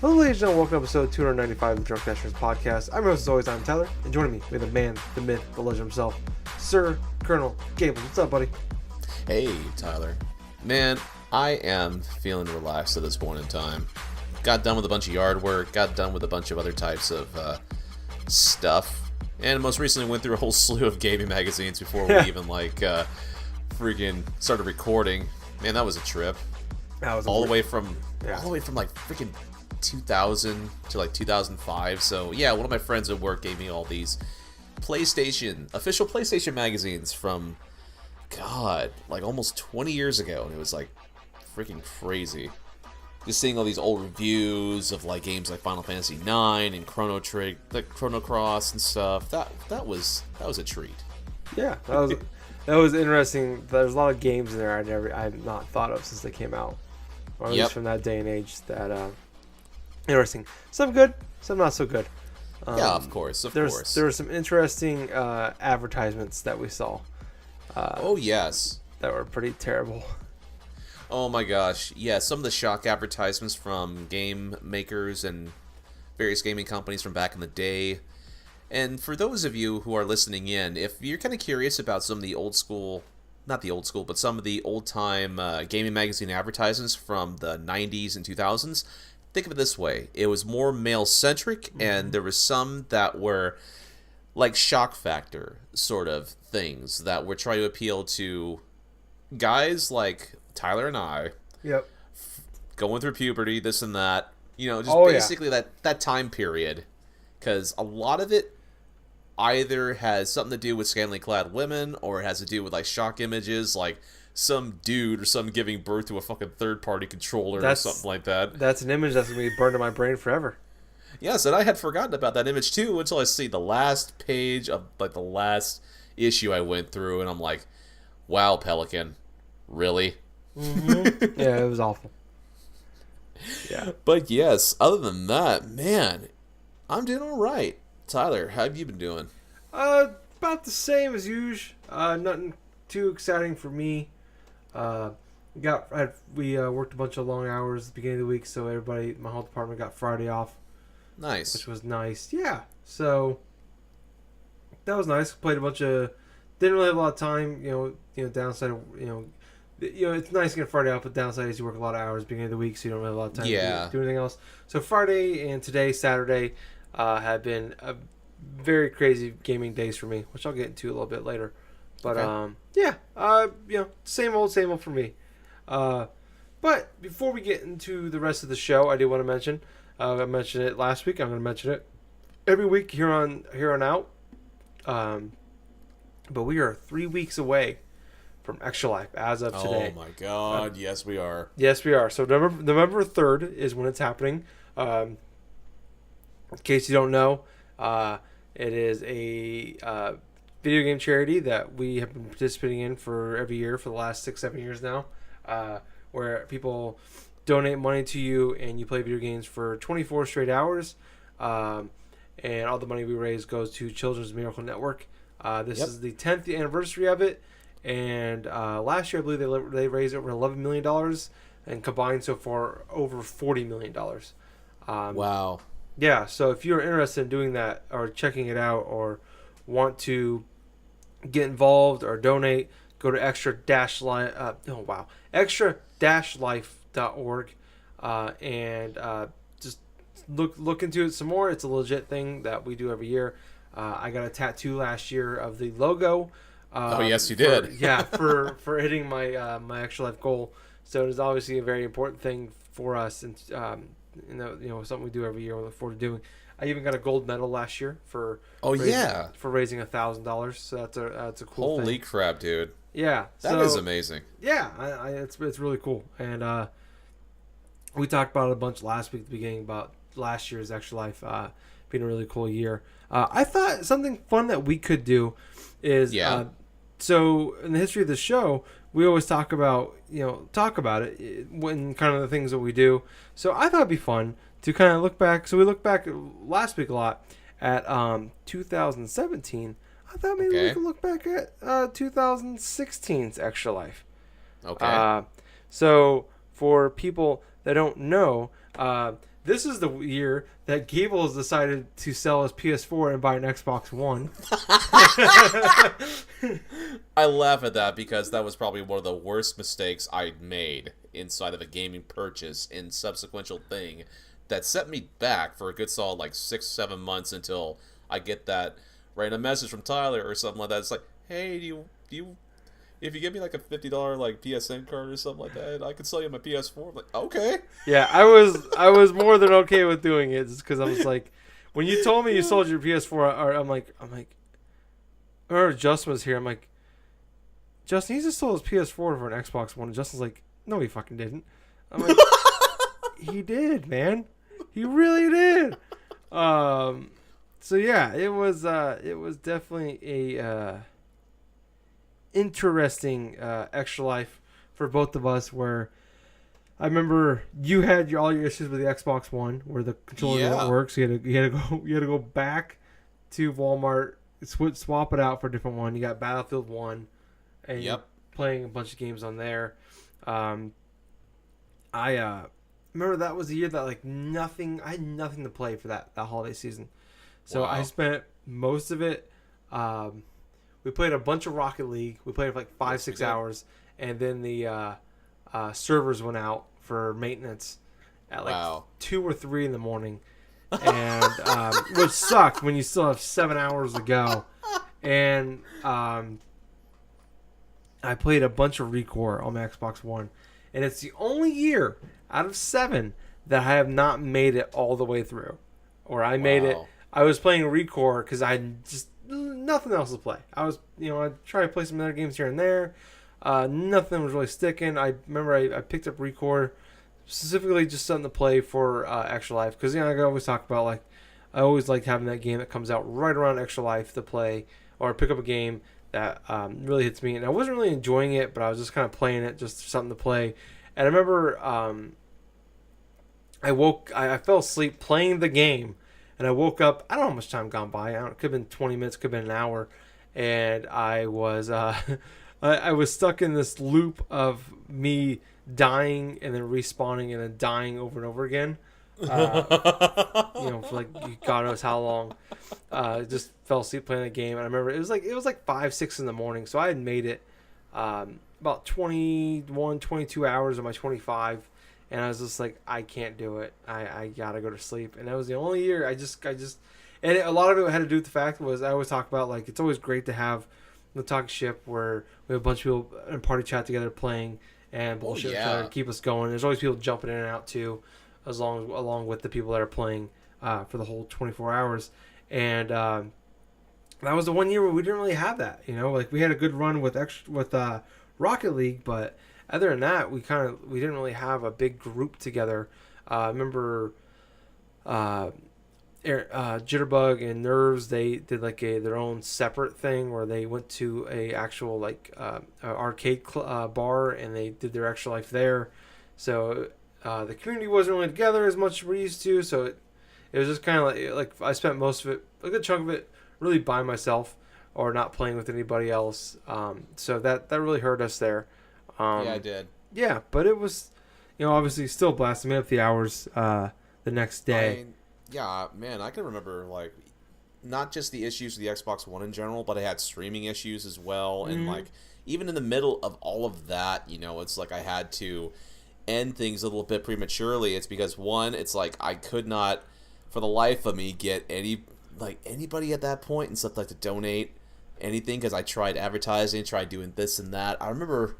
Hello, ladies and gentlemen. Welcome to episode 295 of the Drunk Dashers podcast. I'm your host, as always, I'm Tyler, and joining me, we have the man, the myth, the legend himself, Sir Colonel Gables. What's up, buddy? Hey, Tyler. Man, I am feeling relaxed at this point in time. Got done with a bunch of yard work, got done with a bunch of other types of stuff, and most recently went through a whole slew of gaming magazines before we even, freaking started recording. Man, that was a trip. That was all the way from like freaking 2000 to like 2005. So yeah, one of my friends at work gave me all these official PlayStation magazines from like almost 20 years ago, and it was like freaking crazy. Just seeing all these old reviews of like games like Final Fantasy IX and Chrono Cross and stuff. That was a treat. Yeah, that was interesting. There's a lot of games in there I had not thought of since they came out, or at least from that day and age. That interesting. Some good, some not so good. Yeah, of course. There were some interesting advertisements that we saw. Oh yes, that were pretty terrible. Oh my gosh, yeah, some of the shock advertisements from game makers and various gaming companies from back in the day. And for those of you who are listening in, if you're kind of curious about some of the some of the old-time gaming magazine advertisements from the 90s and 2000s, think of it this way. It was more male-centric, and there was some that were like shock factor sort of things that were trying to appeal to guys like Tyler and I. Yep. Going through puberty, this and that. You know, just basically that time period. Because a lot of it either has something to do with scantily clad women, or it has to do with like shock images, like some dude or something giving birth to a fucking third-party controller or something like that. That's an image that's going to be burned in my brain forever. Yes, and I had forgotten about that image too until I see the last page of like the last issue I went through, and I'm like, wow, Pelican, really? Mm-hmm. Yeah, it was awful. Yeah. But yes, other than that, man, I'm doing all right. Tyler, how have you been doing? About the same as usual. Nothing too exciting for me. We worked a bunch of long hours at the beginning of the week, so my whole department got Friday off. Nice. Which was nice. Yeah. So that was nice. Played a bunch of. Didn't really have a lot of time. Downside. It's nice to get Friday off, but downside is you work a lot of hours at the beginning of the week, so you don't really have a lot of time to do anything else. So Friday and today, Saturday, have been very crazy gaming days for me, which I'll get into a little bit later. But same old for me. But before we get into the rest of the show, I do want to mention. I mentioned it last week. I'm going to mention it every week here on out. But we are 3 weeks away from Extra Life as of today. Oh my God! Yes, we are. Yes, we are. So November 3rd is when it's happening. In case you don't know, it is a video game charity that we have been participating in for every year for the last 6-7 years now, where people donate money to you and you play video games for 24 straight hours, and all the money we raise goes to Children's Miracle Network. This is the 10th anniversary of it, and last year I believe they raised over $11 million, and combined so far over $40 million. Wow. Yeah, so if you're interested in doing that or checking it out or want to get involved or donate, go to extra-life.org and just look into it some more. It's a legit thing that we do every year. I got a tattoo last year of the logo. Oh yes, you did. For hitting my my Extra Life goal. So it is obviously a very important thing for us, and something we do every year. We look forward to doing. I even got a gold medal last year for raising $1,000. So that's a cool thing. Holy crap, dude! Yeah, that is amazing. Yeah, it's really cool, and we talked about it a bunch last week at the beginning about last year's Extra Life being a really cool year. I thought something fun that we could do is so in the history of the show, we always talk about it when kind of the things that we do. So I thought it'd be fun to kind of look back. So we looked back last week a lot at 2017. I thought maybe we could look back at 2016's Extra Life. Okay. So for people that don't know, this is the year that Gables decided to sell his PS4 and buy an Xbox One. I laugh at that because that was probably one of the worst mistakes I'd made inside of a gaming purchase and subsequential thing that set me back for a good solid like 6-7 months until I get that random message from Tyler or something like that. It's like, hey, do you if you give me like a $50 like PSN card or something like that, I could sell you my PS4. I'm like, okay. Yeah, I was more than okay with doing it just because I was like, when you told me you sold your PS4, I'm like, or Justin was here. I'm like, Justin, he just sold his PS4 for an Xbox One. And Justin's like, no, he fucking didn't. I'm like, he did, man. He really did. So yeah, it was definitely a interesting extra life for both of us. Where I remember you had all your issues with the Xbox One, where the controller didn't work, so you had to go back to Walmart, swap it out for a different one. You got Battlefield 1, and you're playing a bunch of games on there. I remember that was the year that like I had nothing to play for that holiday season. So I spent most of it. We played a bunch of Rocket League. We played for like 5-6 hours, and then the servers went out for maintenance at like 2 or 3 in the morning, and which sucked when you still have 7 hours to go. And I played a bunch of Recore on my Xbox One, and it's the only year out of 7 that I have not made it all the way through, or I made it. I was playing Recore because I had just nothing else to play. I tried to play some other games here and there. Nothing was really sticking. I remember I picked up Recore specifically just something to play for Extra Life, because I always talk about, like, I always like having that game that comes out right around Extra Life to play, or pick up a game that really hits me. And I wasn't really enjoying it, but I was just kind of playing it, just something to play. And I remember I fell asleep playing the game, and I woke up. I don't know how much time gone by. It could have been 20 minutes, could have been an hour, and I was I was stuck in this loop of me dying and then respawning and then dying over and over again. For like God knows how long. Just fell asleep playing the game, and I remember it was like 5-6 in the morning. So I had made it about 22 hours of my 25. And I was just like, I can't do it. I gotta go to sleep. And that was the only year I just, and a lot of it had to do with the fact was I always talk about, like, it's always great to have the talk ship where we have a bunch of people in party chat together playing and bullshit each other to keep us going. There's always people jumping in and out too, along with the people that are playing for the whole 24 hours. And that was the one year where we didn't really have that. Like, we had a good run with Rocket League, but other than that, we didn't really have a big group together. I remember Jitterbug and Nerves, they did like their own separate thing where they went to a actual arcade bar, and they did their Extra Life there. So the community wasn't really together as much as we used to. So it was just kind of like I spent most of it, a good chunk of it, really by myself or not playing with anybody else. So that really hurt us there. Yeah, I did. Yeah, but it was, obviously still blasting me up the hours the next day. Man, I can remember, like, not just the issues with the Xbox One in general, but I had streaming issues as well. Mm-hmm. And, like, even in the middle of all of that, it's like I had to end things a little bit prematurely. It's because, one, it's like I could not, for the life of me, get anybody at that point and stuff like to donate anything, because I tried advertising, tried doing this and that. I remember,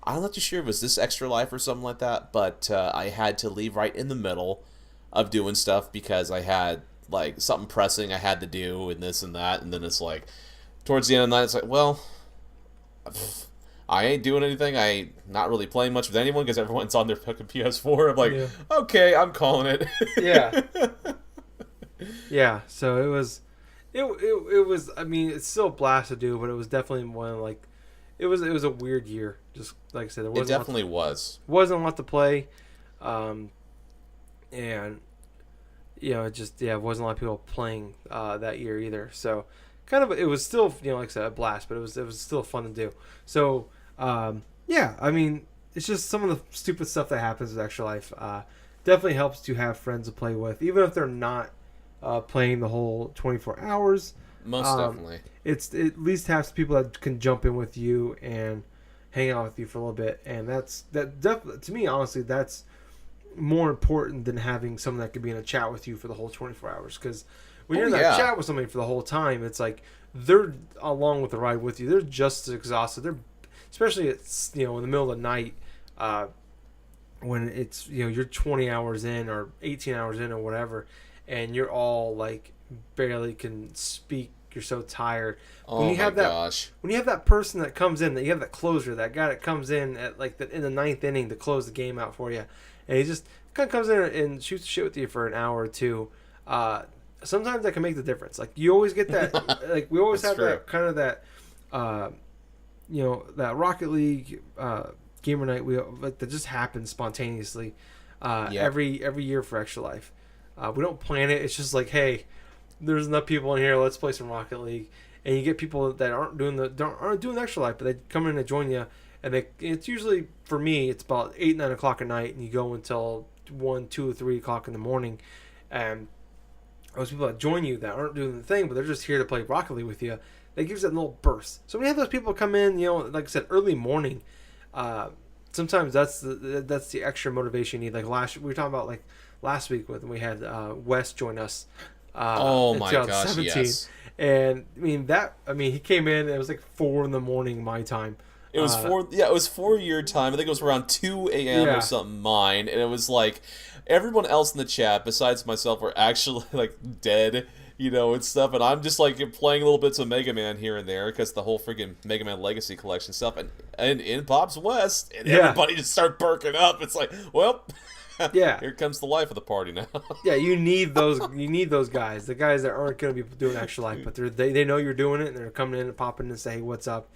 I'm not too sure if it was this Extra Life or something like that, but I had to leave right in the middle of doing stuff because I had, like, something pressing I had to do and this and that. And then it's like, towards the end of the night, it's like, well, I ain't doing anything. I ain't not really playing much with anyone because everyone's on their fucking PS4. I'm like, okay, I'm calling it. Yeah. Yeah, so it was, I mean, it's still a blast to do, but it was definitely one, like, it was a weird year. Just like I said, it definitely wasn't a lot to play, and it wasn't a lot of people playing that year either. So kind of, it was still, like I said, a blast, but it was still fun to do. So I mean, it's just some of the stupid stuff that happens with Extra Life. definitely helps to have friends to play with, even if they're not playing the whole 24 hours. Most definitely. It at least has people that can jump in with you and hang out with you for a little bit, and that definitely, to me, honestly, that's more important than having someone that could be in a chat with you for the whole 24 hours. Because when you're in that chat with somebody for the whole time, it's like they're along with the ride with you. They're just as exhausted. They're, especially it's, in the middle of the night, when it's, you're 20 hours in or 18 hours in or whatever, and you're all like barely can speak. You're so tired. When you have that person that comes in, that you have that closer, that guy that comes in at like in the ninth inning to close the game out for you, and he just kind of comes in and shoots shit with you for an hour or two. Sometimes that can make the difference. Like you always get that. Like we always have that kind of that, that Rocket League gamer night. That just happens spontaneously every year for Extra Life. We don't plan it. It's just like, hey, there's enough people in here. Let's play some Rocket League. And you get people that aren't doing Extra Life, but they come in to join you. And it's usually, for me, it's about 8, 9 o'clock at night, and you go until 1, 2, 3 o'clock in the morning. And those people that join you that aren't doing the thing, but they're just here to play Rocket League with you, that gives it a little burst. So when you have those people come in, like I said, early morning, sometimes that's the extra motivation you need. Like we were talking about like last week when we had Wes join us. Oh my gosh, yes. And he came in, it was like 4 a.m. my time. It was 4 your time. I think it was around 2 a.m. or something mine, and it was like everyone else in the chat besides myself were actually like dead, and stuff, and I'm just like playing little bits of Mega Man here and there because the whole freaking Mega Man Legacy Collection stuff, and in pops West, and everybody just start perking up. It's like, well, yeah, here comes the life of the party now. Yeah, you need those guys, the guys that aren't going to be doing Extra Life, but they know you're doing it, and they're coming in and popping in and say, hey, what's up,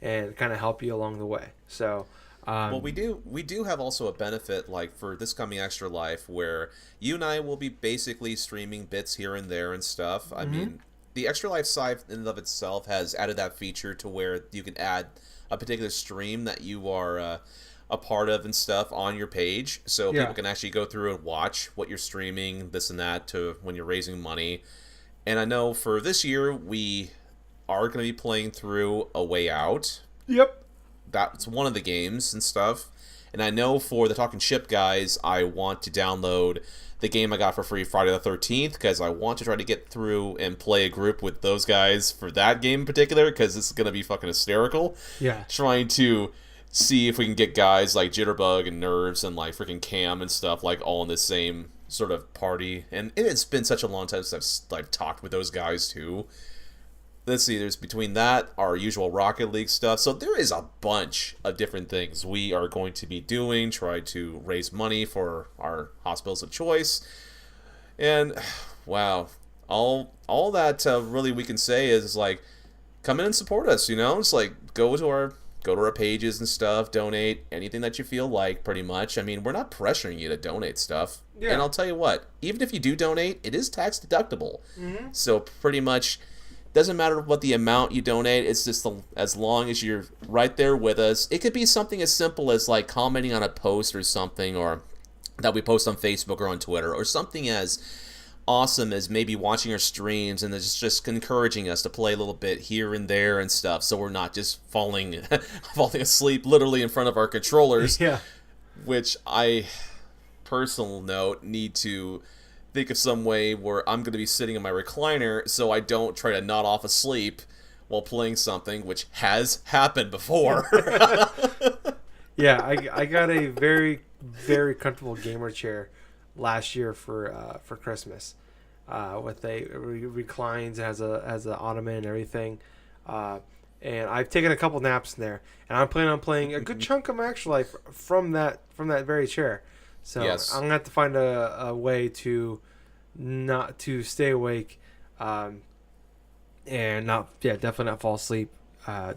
and kind of help you along the way. So well, we do have also a benefit, like for this coming Extra Life, where you and I will be basically streaming bits here and there and stuff. I mean, the Extra Life side in and of itself has added that feature to where you can add a particular stream that you are a part of and stuff on your page, so people can actually go through and watch what you're streaming, this and that, to when you're raising money. And I know for this year we are going to be playing through A Way Out. Yep. That's one of the games and stuff. And I know for the Talking Ship guys, I want to download the game I got for free Friday the 13th, because I want to try to get through and play a group with those guys for that game in particular, because it's going to be fucking hysterical. Yeah. Trying to see if we can get guys like Jitterbug and Nerves and like freaking Cam and stuff like all in the same sort of party. And it's been such a long time since I've talked with those guys too. Let's see, there's between that, our usual Rocket League stuff. So there is a bunch of different things we are going to be doing, try to raise money for our hospitals of choice. And wow, all that really we can say is like, come in and support us, It's like go to our pages and stuff, donate anything that you feel like, pretty much. I mean, we're not pressuring you to donate stuff. Yeah. And I'll tell you what, even if you do donate, it is tax deductible. Mm-hmm. So pretty much doesn't matter what the amount you donate, it's just as long as you're right there with us. It could be something as simple as like commenting on a post or something, or that we post on Facebook or on Twitter, or something as awesome as maybe watching our streams and just encouraging us to play a little bit here and there and stuff, so we're not just falling asleep literally in front of our controllers. Yeah. Which I, personal note, need to think of some way where I'm going to be sitting in my recliner so I don't try to nod off asleep while playing something, which has happened before. Yeah, I got a very, very comfortable gamer chair last year for Christmas, with reclines, has an ottoman and everything, and I've taken a couple naps in there, and I'm planning on playing a good chunk of my Extra Life from that very chair. So yes. I'm gonna have to find a way to not to stay awake, and definitely not fall asleep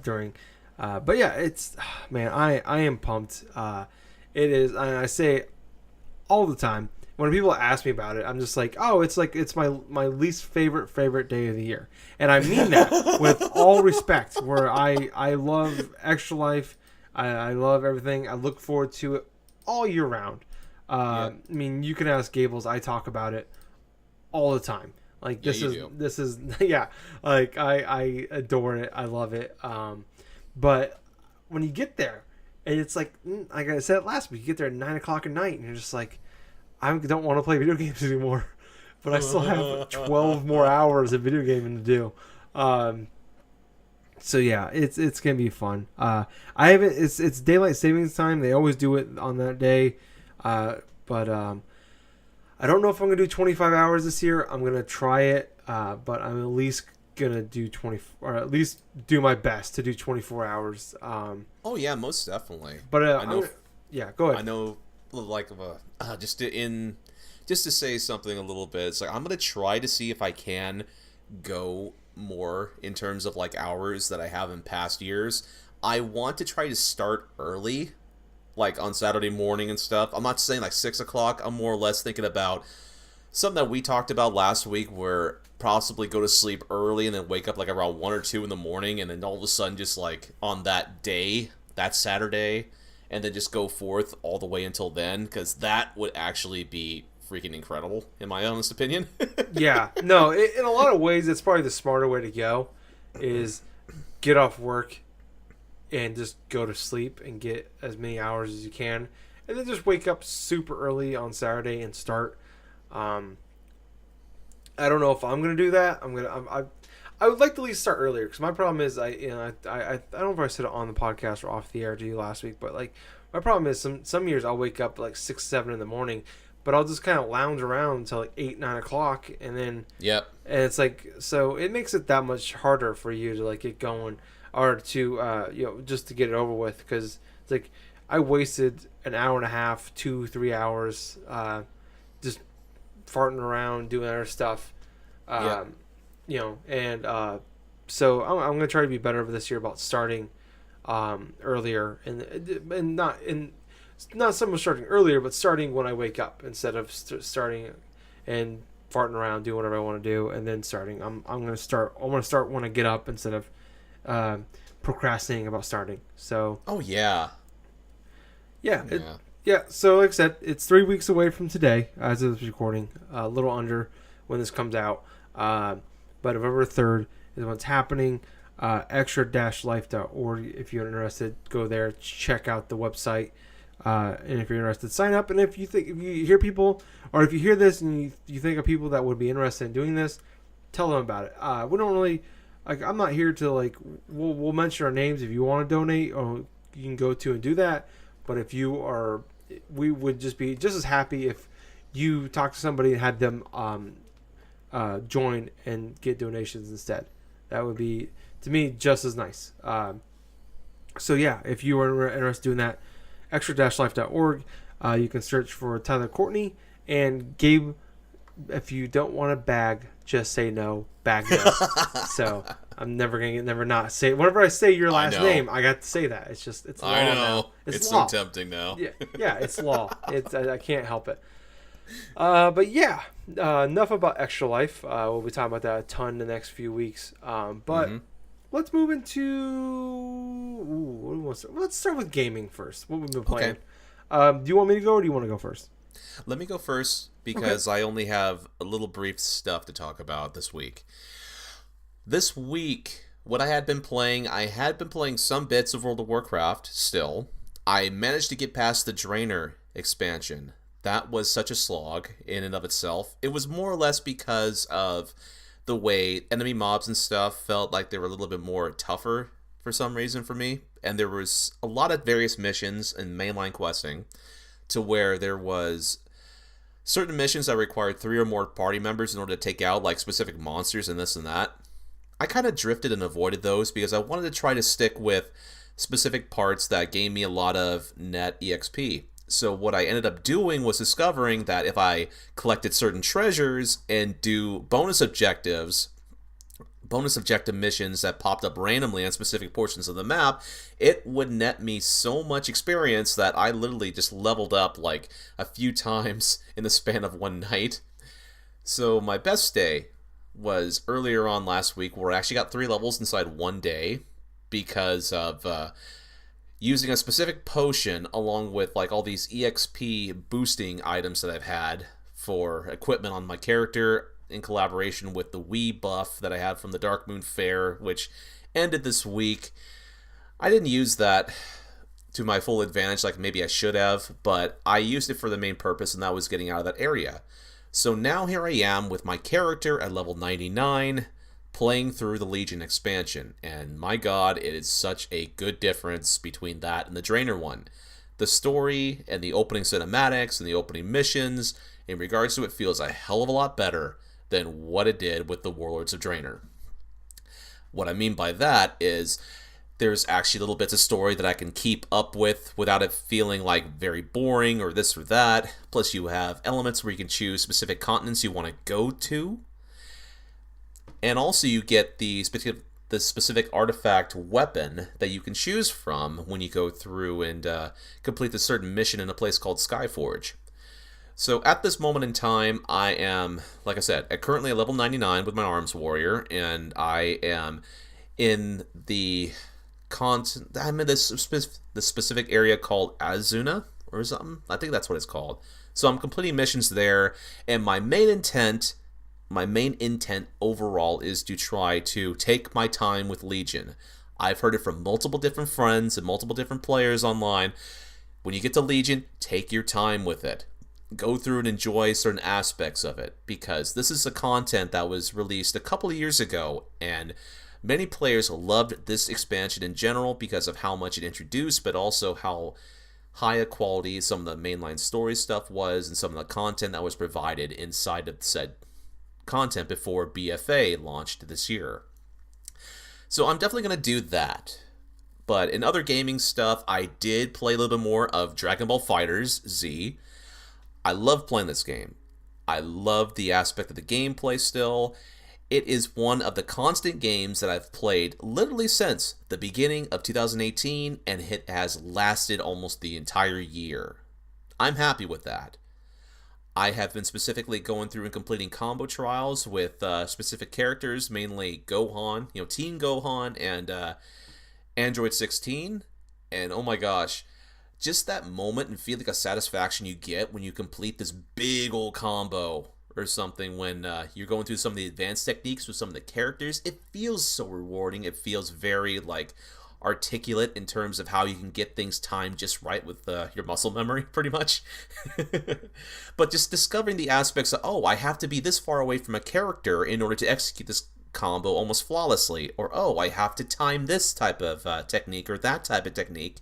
during. But yeah, it's man, I am pumped. It is, and I say all the time when people ask me about it, I'm just like, oh, it's my least favorite day of the year, and I mean that with all respect. Where I love Extra Life, I love everything. I look forward to it all year round. Yeah. I mean, you can ask Gables. I talk about it all the time. Like Yeah, this is yeah. Like I adore it. I love it. But when you get there, and it's like I said last week, you get there at 9 o'clock at night, and you're just like, I don't want to play video games anymore. But I still have 12 more hours of video gaming to do. So yeah, it's gonna be fun. I haven't. It's daylight savings time. They always do it on that day. But I don't know if I'm gonna do 25 hours this year. I'm gonna try it. But I'm at least gonna do 20, or at least do my best to do 24 hours. Oh yeah, most definitely. But I know. yeah, go ahead. I know. Like just to say something a little bit. It's like I'm gonna try to see if I can go more in terms of like hours that I have in past years. I want to try to start early, like on Saturday morning and stuff. I'm not saying like 6 o'clock. I'm more or less thinking about something that we talked about last week, where possibly go to sleep early and then wake up like around 1 or 2 in the morning, and then all of a sudden just like on that day, that Saturday, and then just go forth all the way until then, because that would actually be freaking incredible, in my honest opinion. Yeah, no, in a lot of ways, it's probably the smarter way to go, is get off work and just go to sleep and get as many hours as you can, and then just wake up super early on Saturday and start. I don't know if I'm gonna do that. I would like to at least start earlier, because my problem is I don't know if I said it on the podcast or off the air to you last week, but like my problem is some years I'll wake up like 6-7 in the morning, but I'll just kind of lounge around until like 8-9 o'clock, and then Yep. and it's like, so it makes it that much harder for you to like get going, or to just to get it over with, because it's like I wasted an hour and a half, 2-3 hours, just farting around doing other stuff. Yeah. And so I'm going to try to be better this year about starting earlier, and not so much starting earlier, but starting when I wake up instead of starting and farting around, doing whatever I want to do, and then starting. I'm going to start. I want to start when I get up instead of procrastinating about starting. So Oh yeah. yeah, Yeah. yeah. So like I said, it's 3 weeks away from today as of this recording. A little under when this comes out. But November 3rd is when it's happening. Extra-life.org. If you're interested, go there, check out the website. And if you're interested, sign up. And if you hear people, or if you hear this and you think of people that would be interested in doing this, tell them about it. We don't really, like, I'm not here to like, we'll mention our names if you want to donate, or you can go to and do that. But if you are, we would just be just as happy if you talk to somebody and had them join and get donations instead. That would be, to me, just as nice. So yeah, if you are interested in doing that, extra-life.org. You can search for Tyler Courtney and Gabe. If you don't want to bag, just say no. Bag no. So I'm never not say. Whenever I say your last name, I got to say that. It's law I know. now. It's law. so tempting now. Yeah, it's law. I can't help it. But yeah, enough about Extra Life. We'll be talking about that a ton the next few weeks. But let's move into. Let's start with gaming first. What we've been playing. Okay. Do you want me to go, or do you want to go first? Let me go first, because I only have a little brief stuff to talk about this week. This week, what I had been playing some bits of World of Warcraft still. I managed to get past the Draenor expansion. That was such a slog in and of itself. It was more or less because of the way enemy mobs and stuff felt like they were a little bit more tougher for some reason for me. And there was a lot of various missions and mainline questing to where there was certain missions that required 3 or more party members in order to take out like specific monsters and this and that. I kind of drifted and avoided those because I wanted to try to stick with specific parts that gave me a lot of net EXP. So what I ended up doing was discovering that if I collected certain treasures and do bonus objective missions that popped up randomly on specific portions of the map, it would net me so much experience that I literally just leveled up like a few times in the span of one night. So my best day was earlier on last week, where I actually got 3 levels inside one day because of using a specific potion along with like all these EXP boosting items that I've had for equipment on my character in collaboration with the Wii buff that I had from the Dark Moon Fair, which ended this week. I didn't use that to my full advantage like maybe I should have, but I used it for the main purpose, and that was getting out of that area. So now here I am with my character at level 99, playing through the Legion expansion, and my god, it is such a good difference between that and the Draenor one. The story and the opening cinematics and the opening missions, in regards to it, feels a hell of a lot better than what it did with the Warlords of Draenor. What I mean by that is there's actually little bits of story that I can keep up with without it feeling like very boring or this or that. Plus you have elements where you can choose specific continents you want to go to. And also you get the specific artifact weapon that you can choose from when you go through and complete a certain mission in a place called Skyforge. So at this moment in time, I am, like I said, currently at level 99 with my Arms Warrior, and I am in I'm in this specific area called Azuna or something. I think that's what it's called. So I'm completing missions there, and my main intent overall is to try to take my time with Legion. I've heard it from multiple different friends and multiple different players online. When you get to Legion, take your time with it. Go through and enjoy certain aspects of it, because this is a content that was released a couple of years ago, and many players loved this expansion in general because of how much it introduced, but also how high a quality some of the mainline story stuff was and some of the content that was provided inside of said content before BFA launched this year. So I'm definitely going to do that. But in other gaming stuff, I did play a little bit more of Dragon Ball FighterZ Z. I love playing this game. I love the aspect of the gameplay still. It is one of the constant games that I've played literally since the beginning of 2018, and it has lasted almost the entire year. I'm happy with that. I have been specifically going through and completing combo trials with specific characters, mainly Gohan, Teen Gohan and Android 16. And oh my gosh, just that moment and feel like a satisfaction you get when you complete this big old combo or something, when you're going through some of the advanced techniques with some of the characters, it feels so rewarding. It feels very articulate in terms of how you can get things timed just right with your muscle memory, pretty much. But just discovering the aspects of, oh, I have to be this far away from a character in order to execute this combo almost flawlessly, or oh, I have to time this type of technique or that type of technique.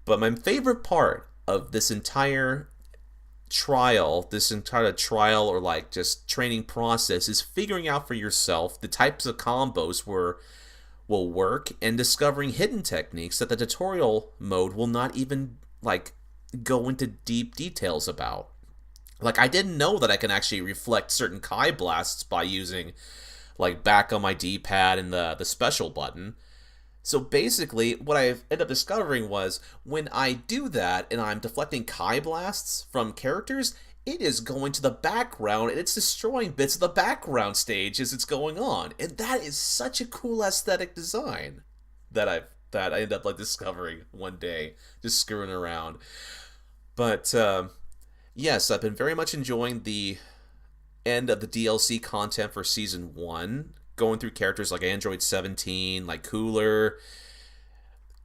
But my favorite part of this entire trial or just training process is figuring out for yourself the types of combos will work, and discovering hidden techniques that the tutorial mode will not even go into deep details about. I didn't know that I can actually reflect certain Kai blasts by using back on my D-pad and the special button. So basically, what I ended up discovering was when I do that and I'm deflecting Kai blasts from characters, it is going to the background and it's destroying bits of the background stage as it's going on. And that is such a cool aesthetic design that I ended up discovering one day, just screwing around. But yes, I've been very much enjoying the end of the DLC content for Season 1. Going through characters like Android 17, like Cooler,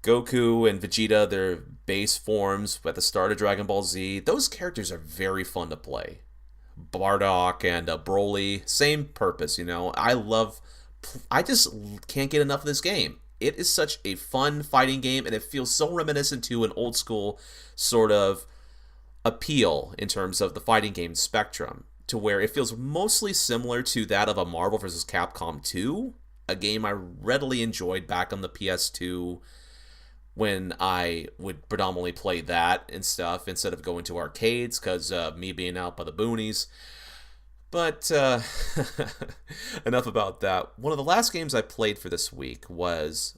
Goku, and Vegeta, their base forms at the start of Dragon Ball Z. Those characters are very fun to play. Bardock and Broly, same purpose, I just can't get enough of this game. It is such a fun fighting game, and it feels so reminiscent to an old school sort of appeal in terms of the fighting game spectrum, to where it feels mostly similar to that of a Marvel vs. Capcom 2, a game I readily enjoyed back on the PS2 when I would predominantly play that and stuff instead of going to arcades because me being out by the boonies. But enough about that. One of the last games I played for this week was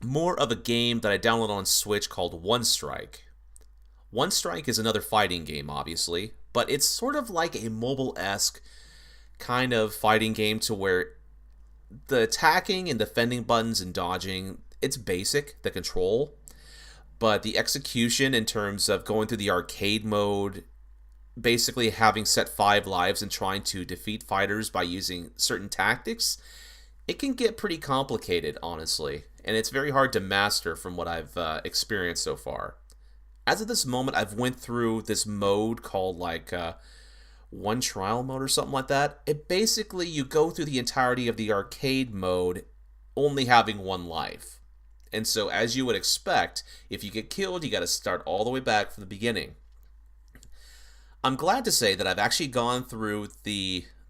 more of a game that I downloaded on Switch called One Strike. One Strike is another fighting game, obviously, but it's sort of like a mobile-esque kind of fighting game to where the attacking and defending buttons and dodging, it's basic, the control, but the execution in terms of going through the arcade mode, basically having set 5 lives and trying to defeat fighters by using certain tactics, it can get pretty complicated, honestly, and it's very hard to master from what I've experienced so far. As of this moment, I've went through this mode called one trial mode or something like that. It basically, you go through the entirety of the arcade mode only having 1 life. And so, as you would expect, if you get killed, you got to start all the way back from the beginning. I'm glad to say that I've actually gone through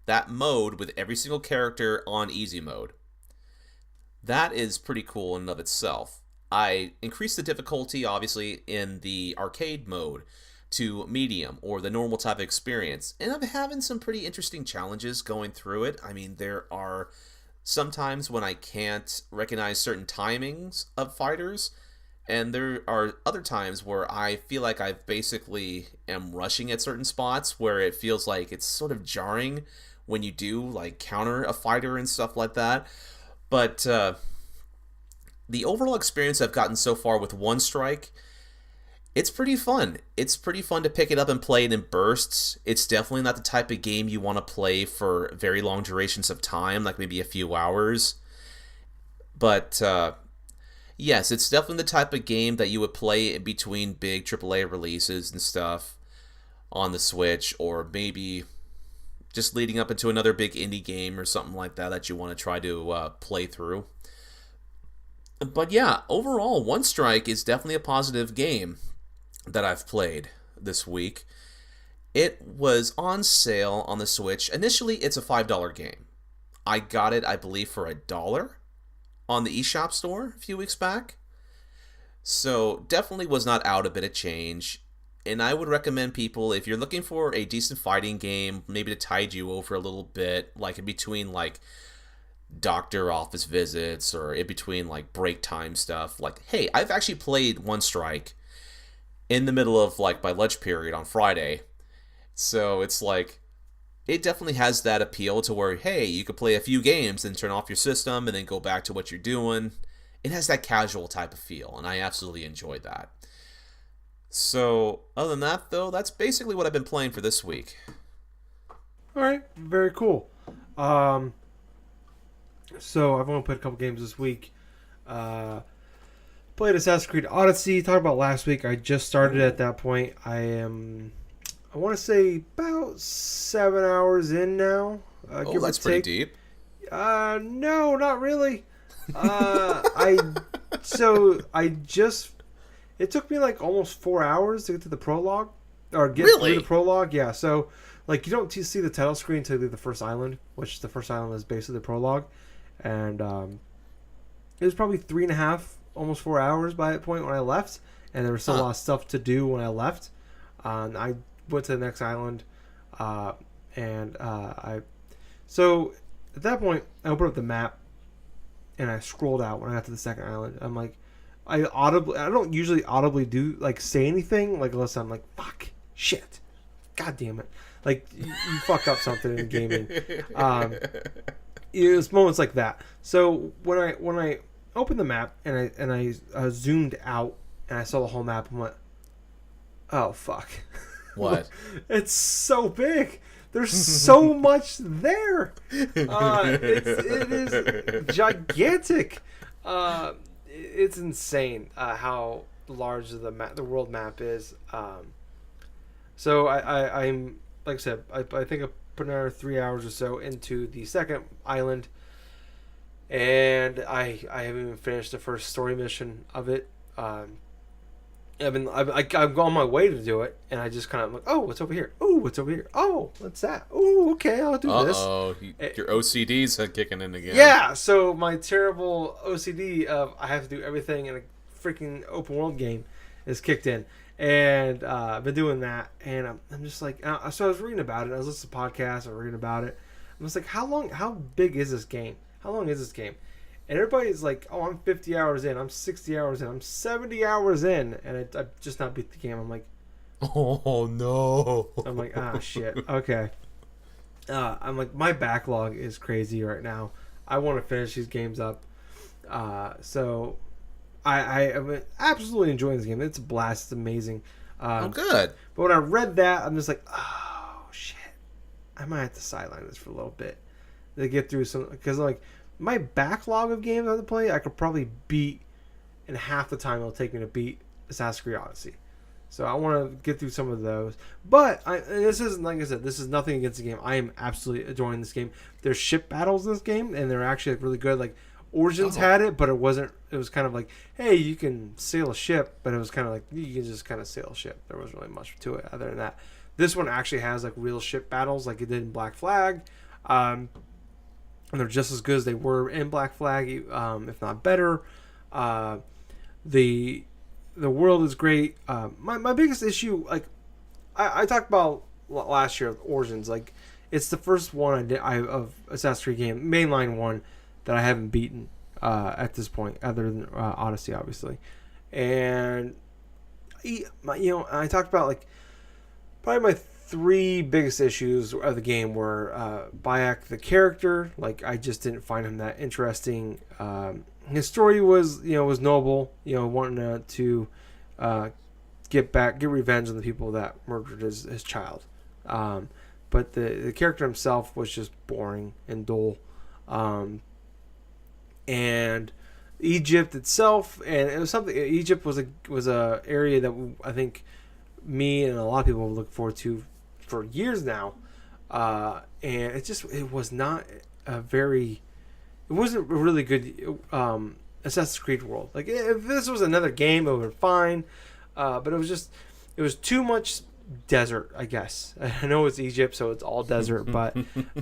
that mode with every single character on easy mode. That is pretty cool in and of itself. I increased the difficulty, obviously, in the arcade mode to medium, or the normal type of experience, and I'm having some pretty interesting challenges going through it. I mean, there are sometimes when I can't recognize certain timings of fighters, and there are other times where I feel like I basically am rushing at certain spots where it feels like it's sort of jarring when you do like counter a fighter and stuff like that. But the overall experience I've gotten so far with One Strike, it's pretty fun. It's pretty fun to pick it up and play it in bursts. It's definitely not the type of game you want to play for very long durations of time, like maybe a few hours. But yes, it's definitely the type of game that you would play in between big AAA releases and stuff on the Switch, or maybe just leading up into another big indie game or something like that that you want to try to play through. But yeah, overall, One Strike is definitely a positive game that I've played this week. It was on sale on the Switch. Initially, it's a $5 game. I got it, I believe, for $1 on the eShop store a few weeks back. So definitely was not out a bit of change. And I would recommend people, if you're looking for a decent fighting game, maybe to tide you over a little bit, like in between like doctor office visits or in between like break time stuff, like, hey, I've actually played One Strike in the middle of like my lunch period on Friday. So it's like, it definitely has that appeal to where, hey, you could play a few games and turn off your system and then go back to what you're doing. It has that casual type of feel, and I absolutely enjoyed that. So, other than that, though, that's basically what I've been playing for this week. All right, very cool. So I've only played a couple games this week. Played Assassin's Creed Odyssey. Talked about last week. I just started at that point. I want to say about 7 hours in now. Oh, that's pretty deep. No, not really. It took me like almost 4 hours to get to the prologue, or get through the prologue. Yeah, so like you don't see the title screen until you leave the first island, which the first island is basically the prologue, and it was probably 3.5, almost 4 hours by that point when I left, and there was still a lot of stuff to do when I left. I went to the next island, so at that point I opened up the map and I scrolled out when I got to the second island. I'm like, I don't usually audibly do like say anything, like unless I'm like, fuck, shit, god damn it, like you fuck up something in gaming. It was moments like that. So when I opened the map and I zoomed out and I saw the whole map and went, oh fuck. What? It's so big. There's so much there. It is gigantic. It's insane how large the world map is. So I'm like I said, I think I put another 3 hours or so into the second island, and I haven't even finished the first story mission of it. I'm on my way to do it, and I just kind of like, oh, what's over here? Oh, what's over here? Oh, what's that? Oh, okay, I'll do this. Uh-oh, your OCD's kicking in again. Yeah, so my terrible OCD of I have to do everything in a freaking open world game is kicked in, and I've been doing that, and I'm just like, so I was reading about it. I was listening to podcasts, I was reading about it. I was like, how big is this game? How long is this game? And everybody's like, oh, I'm 50 hours in, I'm 60 hours in, I'm 70 hours in, and I've just not beat the game. I'm like, oh no. I'm like, shit, okay. I'm like, my backlog is crazy right now. I want to finish these games up. So I am absolutely enjoying this game. It's a blast. It's amazing. Oh, good. But when I read that, I'm just like, oh shit, I might have to sideline this for a little bit to get through some, because like my backlog of games I have to play, I could probably beat in half the time it'll take me to beat Assassin's Creed Odyssey. So I want to get through some of those. But this isn't, like I said, this is nothing against the game. I am absolutely enjoying this game. There's ship battles in this game, and they're actually like, really good. Like Origins had it, but it wasn't. It was kind of like, hey, you can sail a ship, but it was kind of like you can just kind of sail a ship. There wasn't really much to it other than that. This one actually has like real ship battles, like it did in Black Flag, and they're just as good as they were in Black Flag, if not better. The world is great. My biggest issue, like I talked about last year with Origins, like it's the first one of Assassin's Creed game, mainline one, that I haven't beaten at this point, other than Odyssey, obviously. And I talked about like probably my three biggest issues of the game were Bayek, the character. Like I just didn't find him that interesting. His story was noble, wanting to get revenge on the people that murdered his child. But the character himself was just boring and dull. And Egypt itself, and it was something. Egypt was a area that I think me and a lot of people look forward to for years now. And it was not a very. It wasn't a really good Assassin's Creed world. Like if this was another game, it would have been fine. But it was too much desert, I guess. I know it's Egypt, so it's all desert. But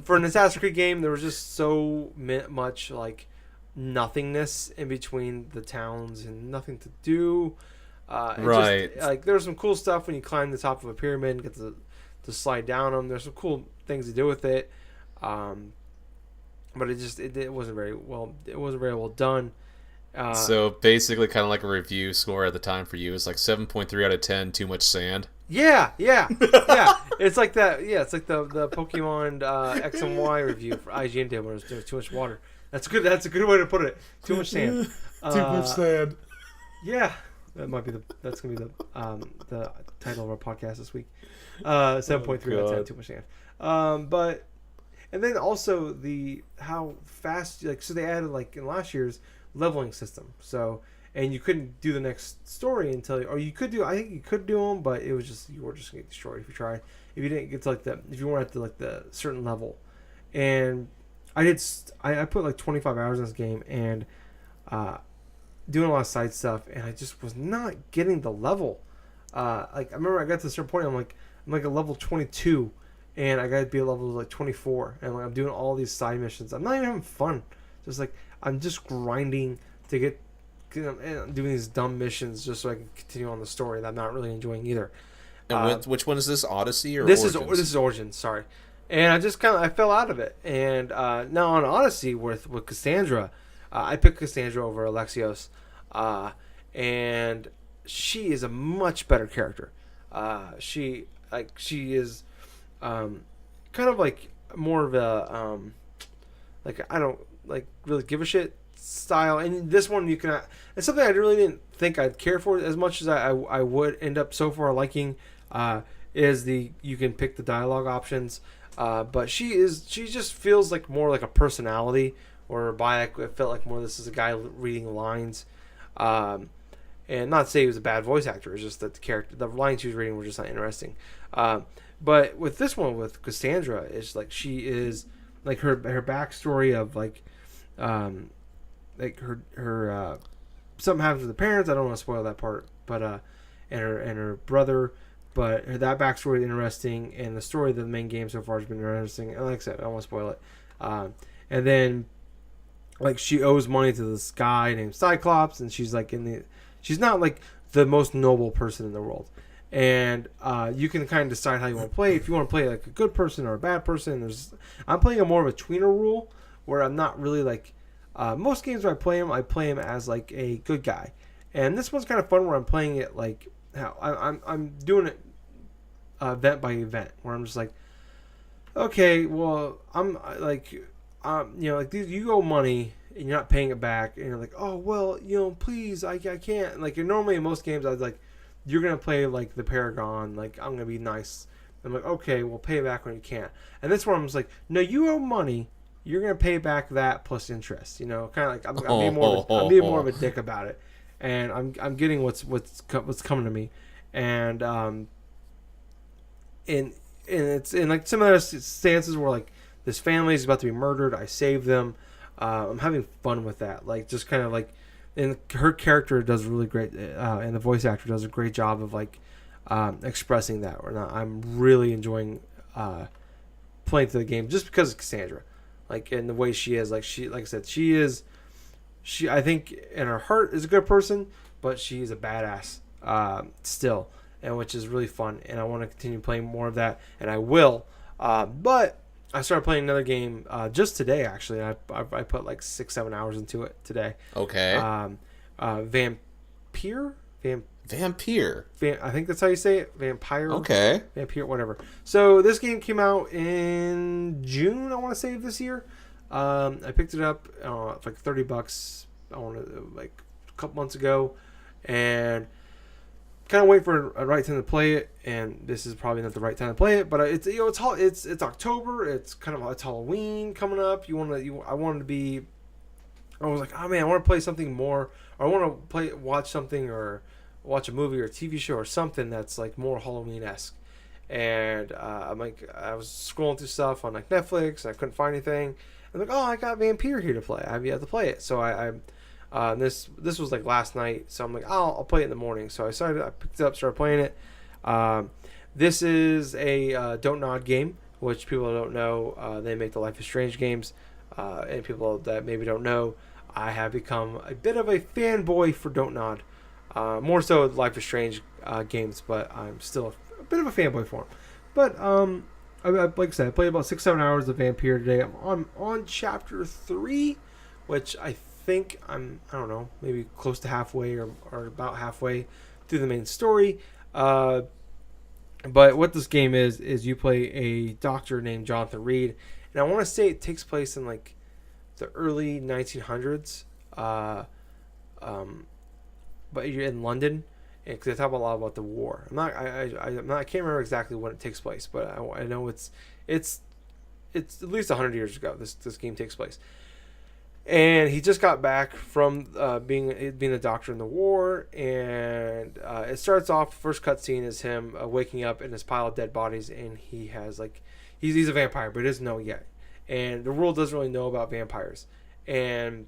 for an Assassin's Creed game, there was just so much like nothingness in between the towns and nothing to do. Right. Like there's some cool stuff when you climb the top of a pyramid and get to slide down them. There's some cool things to do with it. But it wasn't very well. It wasn't very well done. So basically, kind of like a review score at the time for you is like 7.3 out of 10. Too much sand. Yeah. It's like that. Yeah, it's like the Pokemon X and Y review for IGN did when there's too much water. That's good. That's a good way to put it. Too much sand. Too much sand. Yeah, that's gonna be the title of our podcast this week. 7.3 out of 10. Too much sand. But. And then also how fast, like, so they added, like, in last year's leveling system. So, and you couldn't do the next story I think you could do them, but it was just, you were just going to get destroyed if you tried. If you didn't get to, if you weren't at the certain level. And I put, like, 25 hours in this game and doing a lot of side stuff, and I just was not getting the level. Like, I remember I got to a certain point, I'm like a level 22. And I gotta be a level like 24, and like I'm doing all these side missions. I'm not even having fun. Just like I'm just grinding to get doing these dumb missions just so I can continue on the story that I'm not really enjoying either. And which one is this? Odyssey or this Origins? This is Origins. Sorry, and I just I fell out of it. And now on Odyssey with Cassandra, I picked Cassandra over Alexios, and she is a much better character. She is. Kind of like more of a like I don't like really give a shit style, and this one you can. It's something I really didn't think I'd care for as much as I would end up so far liking. Is you can pick the dialogue options, but she just feels like more like a personality, or Bayek it felt like more this is a guy reading lines, and not to say he was a bad voice actor. It's just that the lines she was reading were just not interesting. But with this one, with Cassandra, it's like she is like her backstory of like her something happens with the parents. I don't want to spoil that part, but and her brother, but that backstory is interesting, and the story of the main game so far has been interesting. And like I said, I don't want to spoil it. And then like she owes money to this guy named Cyclops, and she's like she's not like the most noble person in the world. And you can kind of decide how you want to play. If you want to play like a good person or a bad person, I'm playing a more of a tweener rule where I'm not really like most games where I play him as like a good guy. And this one's kind of fun where I'm playing it like how I'm doing it event by event where I'm just like, okay, well I'm like like you owe money and you're not paying it back, and you're like, oh well, please, I can't. Like normally in most games, I was like, you're gonna play like the Paragon, like I'm gonna be nice. I'm like, okay, well, pay it back when you can't. And this one, I was like, no, you owe money. You're gonna pay back that plus interest. Kind of like I'm being more of a dick about it, and I'm getting what's coming to me, and it's in like similar stances where like this family is about to be murdered. I save them. I'm having fun with that. Like just kind of like, and her character does really great, and the voice actor does a great job of like expressing that. I'm really enjoying playing through the game just because of Cassandra, like in the way she is. Like I said, she I think in her heart is a good person, but she's a badass still, and which is really fun. And I want to continue playing more of that, and I will. But I started playing another game just today, actually. I put like 6-7 hours into it today. Okay. Vampyr? Vampyr. I think that's how you say it. Vampyr. Okay. Vampyr, whatever. So this game came out in June, I want to say, of this year. I picked it up for like $30. I want to like a couple months ago, and kind of wait for a right time to play it. And this is probably not the right time to play it, but it's it's October. It's Halloween coming up. I wanted to be. I was like, oh man, I want to play something more. Or I want to watch something or watch a movie or a TV show or something that's like more Halloween-esque. And I'm like, I was scrolling through stuff on like Netflix, and I couldn't find anything. I'm like, oh, I got Vampyr here to play. I've yet to play it, so this was like last night. So I'm like, oh, I'll play it in the morning. So I picked it up, started playing it. This is a Don't Nod game, which people don't know. They make the Life is Strange games, and people that maybe don't know, I have become a bit of a fanboy for Don't Nod. More so Life is Strange games, but I'm still a bit of a fanboy for them. But like I said, I played about 6-7 hours of Vampyr today. I'm on chapter 3, which I think I don't know, maybe close to halfway or about halfway through the main story. But what this game is you play a doctor named Jonathan Reed, and I want to say it takes place in like the early 1900s. But you're in London, because they talk a lot about the war. I can't remember exactly when it takes place, but I know it's at least 100 years ago. This game takes place, and he just got back from being a doctor in the war, and it starts off. First cutscene is him waking up in this pile of dead bodies, and he has like he's a vampire, but he doesn't know yet, and the world doesn't really know about vampires, and.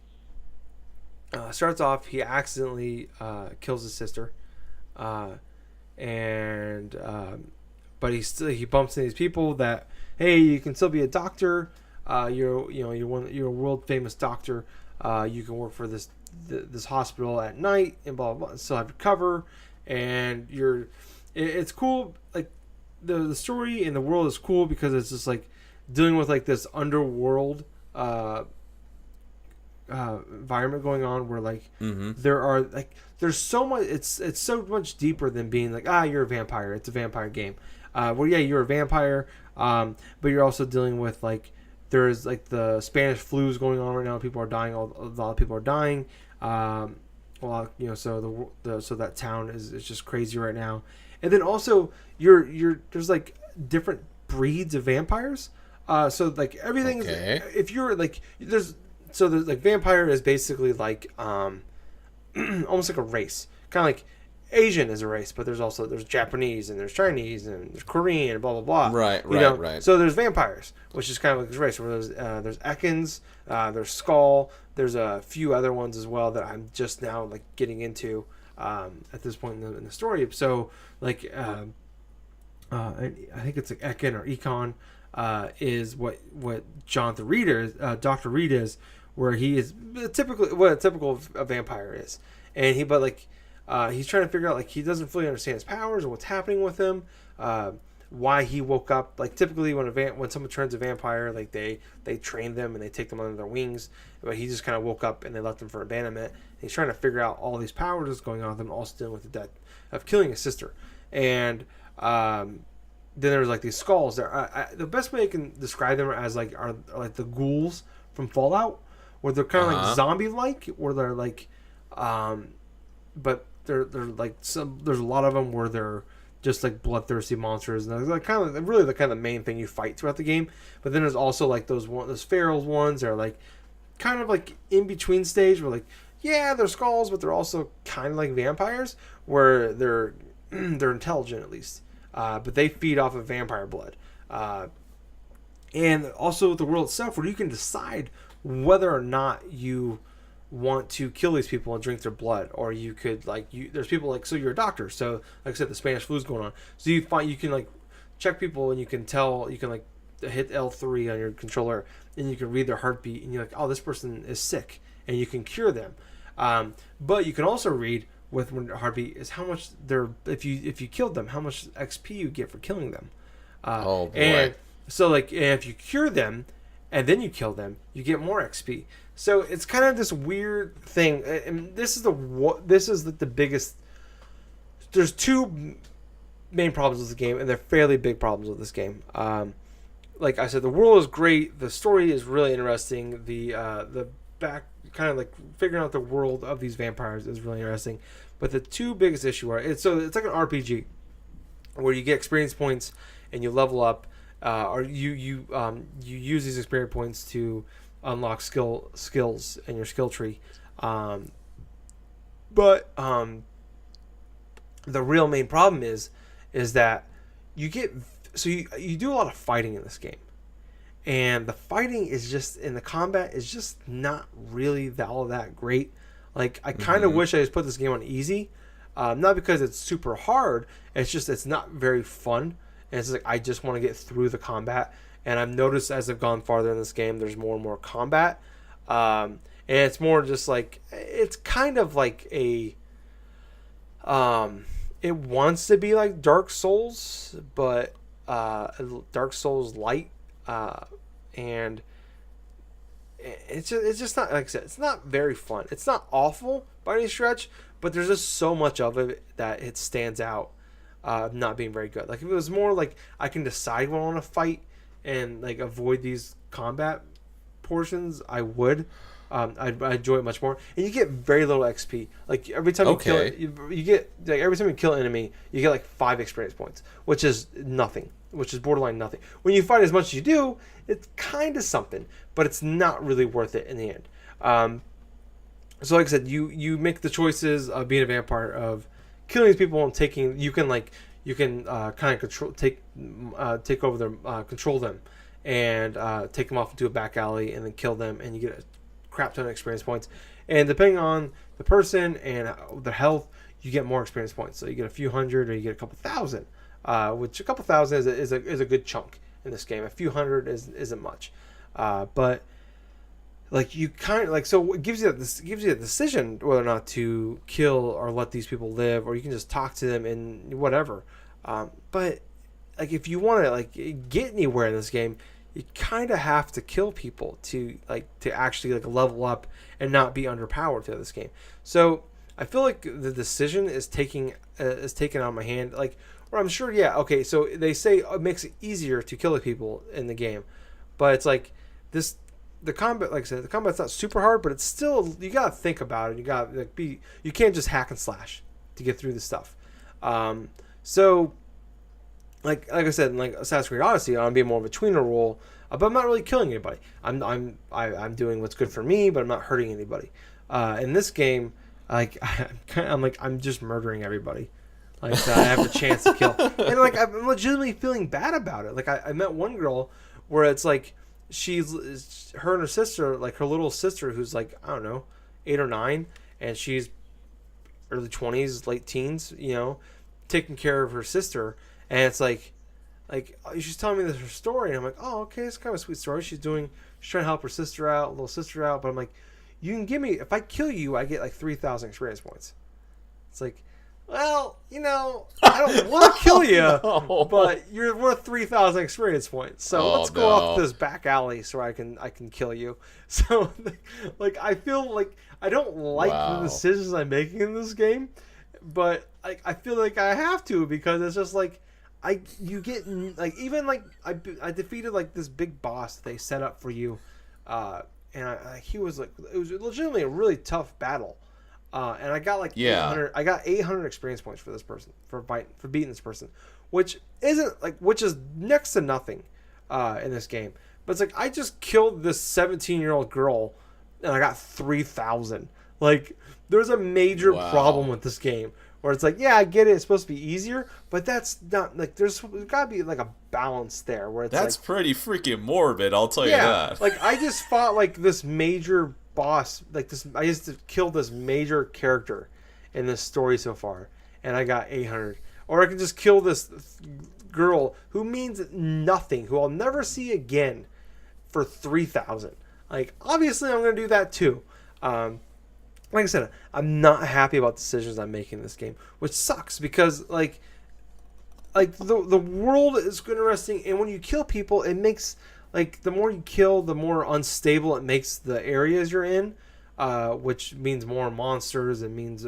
Starts off, he accidentally kills his sister, but he bumps into these people that, hey, you can still be a doctor. You're a world famous doctor. You can work for this hospital at night and blah blah blah. Still have your cover, and it's cool. Like the story and the world is cool because it's just like dealing with like this underworld. Environment going on where like there's so much, it's so much deeper than being like you're a vampire. It's a vampire game where you're a vampire, but you're also dealing with like there's like the Spanish flu's going on right now. People are dying. A lot of people are dying. So that town is just crazy right now. And then also there's like different breeds of vampires. So like everything if you're like So the like vampire is basically like almost like a race, kind of like Asian is a race, but there's Japanese and there's Chinese and there's Korean and blah blah blah. Right. So there's vampires, which is kind of like this race where there's Ekans, there's Skull, there's a few other ones as well that I'm just now like getting into at this point in the story. So like I think it's like Ekin or Econ is what Jonathan Reed is, Dr. Reed is. Where he is typically what a typical vampire is, and he's trying to figure out like he doesn't fully understand his powers or what's happening with him, why he woke up. Like typically when someone turns a vampire, like they train them and they take them under their wings, but he just kind of woke up and they left him for abandonment. And he's trying to figure out all these powers that's going on with him, also dealing with the death of killing his sister, and then there's like these skulls. The best way I can describe them as are like the ghouls from Fallout. where they're kind of like zombie-like, where they're like, but they're like there's a lot of them where they're just like bloodthirsty monsters, and they're kind of really the kind of main thing you fight throughout the game. But then there's also like those feral ones that are like kind of like in between stage, where like they're skulls, but they're also kind of like vampires, where they're they're intelligent at least, but they feed off of vampire blood, and also the world itself, where you can decide whether or not you want to kill these people and drink their blood, or you could like there's people like, so you're a doctor, so like I said, the Spanish flu's going on, so you can like check people, and you can like hit L3 on your controller, and you can read their heartbeat, and you're like, oh, this person is sick, and you can cure them. But you can also read with when their heartbeat is how much they're, if you killed them, how much XP you get for killing them. Oh boy! And so like, and if you cure them and then you kill them, you get more XP. So it's kind of this weird thing, and this is the biggest. There's two main problems with the game, and they're fairly big problems with this game. Like I said, the world is great. The story is really interesting. The back kind of like figuring out the world of these vampires is really interesting. But the two biggest issue are it's like an RPG where you get experience points and you level up, or you use these experience points to unlock skills in your skill tree. But the real main problem is that you do a lot of fighting in this game, and the fighting is just, in the combat is just not really all that great. Like, I kind of wish I just put this game on easy, not because it's super hard. It's just it's not very fun, and it's like I just want to get through the combat. And I've noticed as I've gone farther in this game, there's more and more combat, and it's more just like, it's kind of like a it wants to be like Dark Souls, but Dark Souls light, and it's just not, like I said, it's not very fun. It's not awful by any stretch, but there's just so much of it that it stands out, not being very good. Like, if it was more like I can decide when I want to fight and like avoid these combat portions, I would. I'd enjoy it much more, and you get very little XP. Like, every time you kill it, you get, like, every time you kill an enemy, you get like 5 experience points, which is nothing. Which is borderline nothing. When you fight as much as you do, it's kind of something, but it's not really worth it in the end. So like I said, you make the choices of being a vampire, of killing these people and taking. You can kind of take over their, control them, and take them off into a back alley and then kill them, and you get a crap ton of experience points. And depending on the person and their health, you get more experience points. So you get a few hundred, or you get a couple thousand. Which a couple thousand is a good chunk in this game. A few hundred isn't much, but like, you kind of like, so it gives you a decision whether or not to kill or let these people live, or you can just talk to them and whatever. But like, if you want to like get anywhere in this game, you kind of have to kill people to actually like level up and not be underpowered through this game. So I feel like the decision is taken out of my hand. Like, or I'm sure, okay, so they say it makes it easier to kill the people in the game, but it's like the combat, like I said, the combat's not super hard, but it's still, you gotta think about it. You gotta like you can't just hack and slash to get through the stuff. So like I said, in like Assassin's Creed Odyssey, I'm being more of a tweener role, but I'm not really killing anybody. I'm doing what's good for me, but I'm not hurting anybody. In this game, like I'm just murdering everybody. Like, I have the chance to kill, and like I'm legitimately feeling bad about it. Like, I met one girl where it's like her and her sister, like her little sister, who's like, I don't know, 8 or 9, and she's early 20s, late teens, taking care of her sister, and it's like she's telling me her story, and I'm like, oh, okay, it's kind of a sweet story. She's trying to help her sister out, little sister out, but I'm like, you can give me, if I kill you, I get like 3,000 experience points. It's like, well, I don't want to kill you, no, but you're worth 3,000 experience points. So let's go off this back alley so I can kill you. So, like, I feel like I don't like the decisions I'm making in this game, but I feel like I have to, because it's just like I defeated like this big boss they set up for you, and he was like, it was legitimately a really tough battle. And I got like Yeah. 800. I got 800 experience points for this person for beating this person, which is next to nothing in this game. But it's like I just killed this 17-year-old girl, and I got 3,000. Like there's a major problem with this game where it's like, yeah, I get it, it's supposed to be easier, but that's not like there's got to be like a balance there where it's that's like, pretty freaking morbid. I'll tell you that. Like I just fought like this major boss, like this. I just killed this major character in this story so far, and I got 800. Or I can just kill this girl who means nothing, who I'll never see again, for 3,000. Like obviously, I'm gonna do that too. Like I said, I'm not happy about decisions I'm making in this game, which sucks because like the world is interesting, and when you kill people, it makes like the more you kill, the more unstable it makes the areas you're in, which means more monsters. It means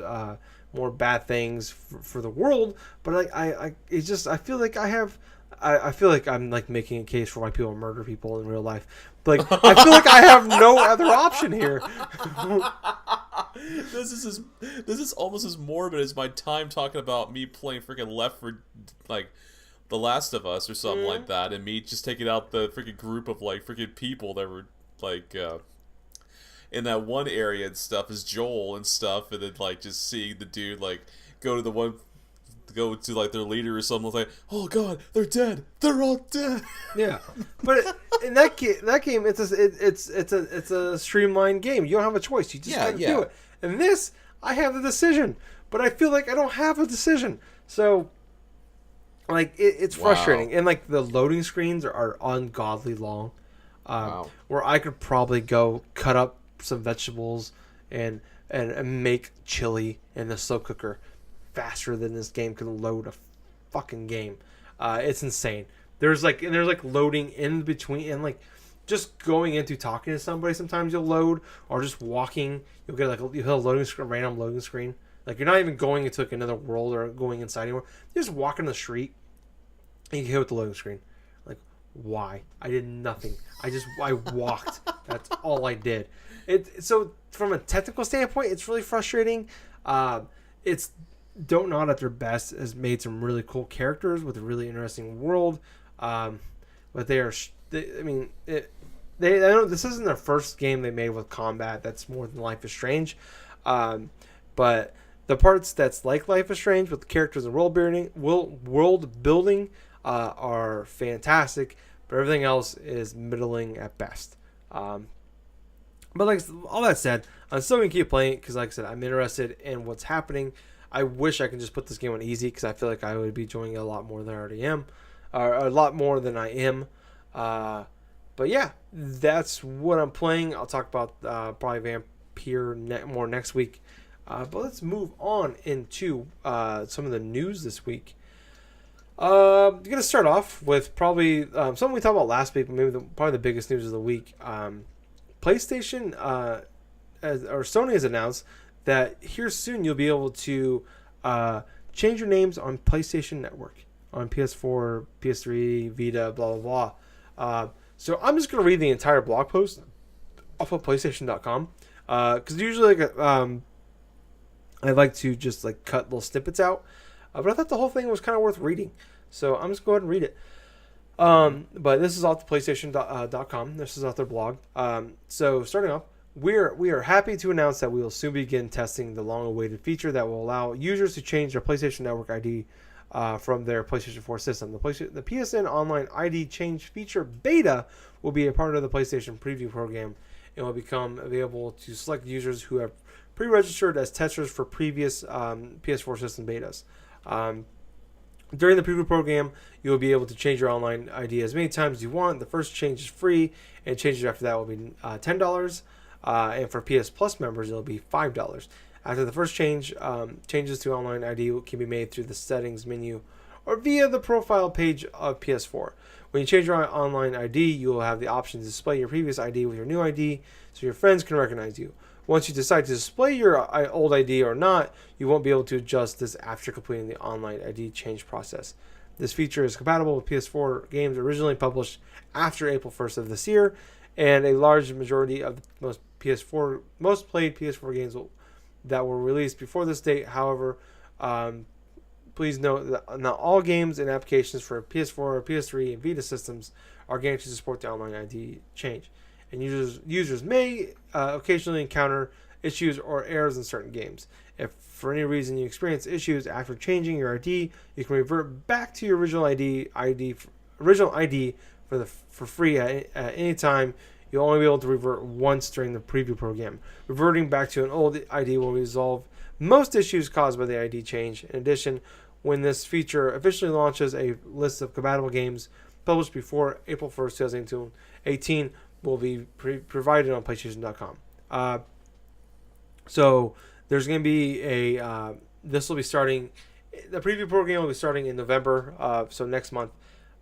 more bad things for the world. But I feel like I feel like I'm like making a case for why people murder people in real life. But like, I feel like I have no other option here. This is almost as morbid as my time talking about me playing freaking Left for like The Last of Us or something like that, and me just taking out the freaking group of like freaking people that were like in that one area and stuff as Joel and stuff, and then like just seeing the dude like go to like their leader or something like, oh god, they're dead, they're all dead. Yeah, but in that game, it's a streamlined game. You don't have a choice. You just gotta do it. And this, I have the decision, but I feel like I don't have a decision. So, like, it's frustrating. And like the loading screens are ungodly long. Where I could probably go cut up some vegetables and make chili in the slow cooker faster than this game can load a fucking game. It's insane. There's loading in between, and like just going into talking to somebody, sometimes you'll load, or just walking, you'll get like you'll hit a loading screen, random loading screen. Like you're not even going into like another world or going inside anywhere. You're just walking the street and you hit with the loading screen. Like, why? I did nothing. I walked. That's all I did. So from a technical standpoint, it's really frustrating. It's Don't Nod at their best has made some really cool characters with a really interesting world, but I know this isn't their first game they made with combat that's more than Life is Strange, but the parts that's like Life is Strange with the characters and world building are fantastic, but everything else is middling at best. But like all that said, I'm still gonna keep playing it because, like I said, I'm interested in what's happening. I wish I could just put this game on easy because I feel like I would be enjoying it a lot more than I already am, or a lot more than I am. But yeah, that's what I'm playing. I'll talk about probably Vampyr more next week. But let's move on into some of the news this week. I'm going to start off with probably something we talked about last week, but maybe probably the biggest news of the week. PlayStation or Sony has announced that here soon you'll be able to change your names on PlayStation Network, on PS4, PS3, Vita, blah, blah, blah. So I'm just going to read the entire blog post off of PlayStation.com. Because usually I like to just like cut little snippets out. But I thought the whole thing was kind of worth reading. So I'm just going to go ahead and read it. But this is off the PlayStation.com. This is off their blog. So starting off, we are happy to announce that we will soon begin testing the long-awaited feature that will allow users to change their PlayStation Network ID from their PlayStation 4 system. The PSN Online ID Change feature beta will be a part of the PlayStation Preview program and will become available to select users who have pre-registered as testers for previous PS4 system betas. During the preview program, you will be able to change your online ID as many times as you want. The first change is free, and changes after that will be $10. And for PS Plus members, it will be $5. After the first change, changes to online ID can be made through the settings menu or via the profile page of PS4. When you change your online ID, you will have the option to display your previous ID with your new ID so your friends can recognize you. Once you decide to display your old ID or not, you won't be able to adjust this after completing the online ID change process. This feature is compatible with PS4 games originally published after April 1st of this year and a large majority of the most played PS4 games that were released before this date. However, please note that not all games and applications for PS4, PS3, and Vita systems are guaranteed to support the online ID change, and users may occasionally encounter issues or errors in certain games. If for any reason you experience issues after changing your ID, you can revert back to your original ID for free at any time. You'll only be able to revert once during the preview program. Reverting back to an old ID will resolve most issues caused by the ID change. In addition, when this feature officially launches, a list of compatible games published before April 1st, 2018 will be provided on PlayStation.com. So there's going to be this will be starting, the preview program will be starting in November, so next month.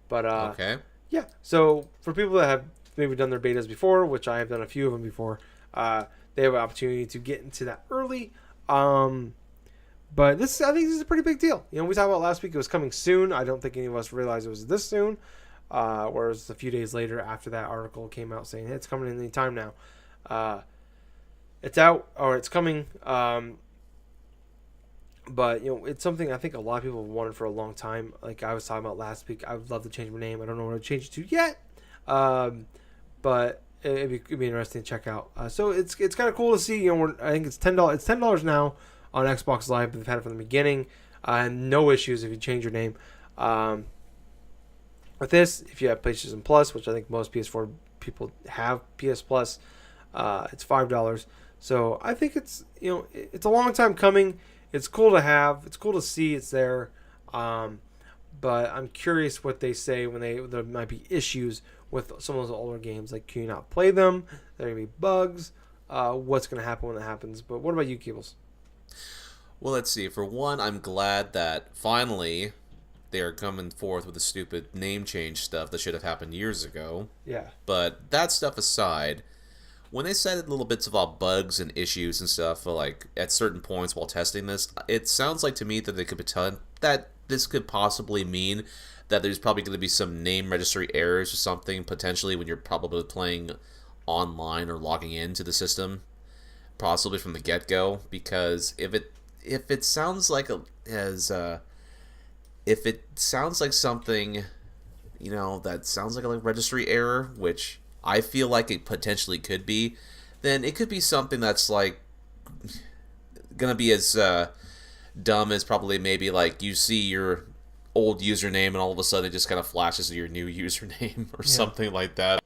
But Okay. yeah, so for people that have maybe done their betas before, which I have done a few of them before, they have an opportunity to get into that early. But I think this is a pretty big deal. We talked about last week it was coming soon. I don't think any of us realized it was this soon. Whereas a few days later after that article came out saying, hey, it's coming in any time now. It's out, or it's coming. But it's something I think a lot of people have wanted for a long time. Like I was talking about last week, I would love to change my name. I don't know what to change it to yet, but it'd be interesting to check out. So it's kind of cool to see. I think it's $10. It's $10 now on Xbox Live. They've had it from the beginning, and no issues if you change your name. With this, if you have PlayStation Plus, which I think most PS4 people have PS Plus, it's $5. So I think it's a long time coming. It's cool to have. It's cool to see it's there. But I'm curious what they say when there might be issues with some of those older games. Like, can you not play them? There going to be bugs. What's going to happen when that happens? But what about you, Gables? Well, let's see. For one, I'm glad that finally they are coming forth with the stupid name change stuff that should have happened years ago. Yeah. But that stuff aside, when they said little bits about bugs and issues and stuff, like at certain points while testing this, it sounds like to me that they could pretend that this could possibly mean that there's probably going to be some name registry errors or something potentially when you're probably playing online or logging into the system, possibly from the get-go. Because if it sounds like if it sounds like something, that sounds like a registry error, which I feel like it potentially could be, then it could be something that's like gonna be as dumb as probably maybe like you see your old username and all of a sudden it just kind of flashes to your new username or something like that.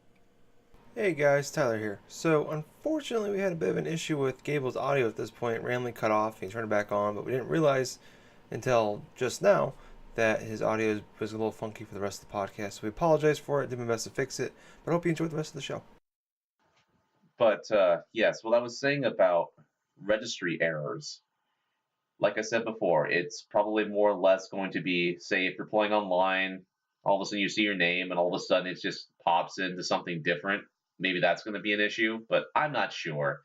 Hey guys, Tyler here. So unfortunately we had a bit of an issue with Gable's audio at this point. It randomly cut off. He turned it back on, but we didn't realize until just now that his audio was a little funky for the rest of the podcast. So we apologize for it. Did my best to fix it. But I hope you enjoyed the rest of the show. But yes, what I was saying about registry errors, like I said before, it's probably more or less going to be, say, if you're playing online, all of a sudden you see your name and all of a sudden it just pops into something different. Maybe that's going to be an issue, but I'm not sure.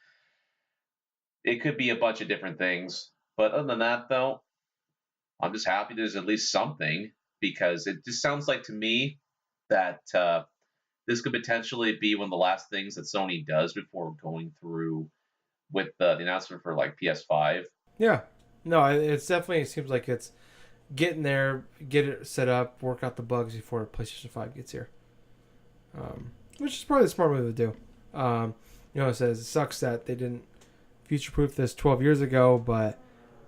It could be a bunch of different things. But other than that, though, I'm just happy there's at least something, because it just sounds like to me that this could potentially be one of the last things that Sony does before going through with the announcement for like PS5. Yeah. No, it's definitely, it seems like it's getting there, get it set up, work out the bugs before PlayStation 5 gets here. Which is probably the smart move to do. It says it sucks that they didn't future-proof this 12 years ago, but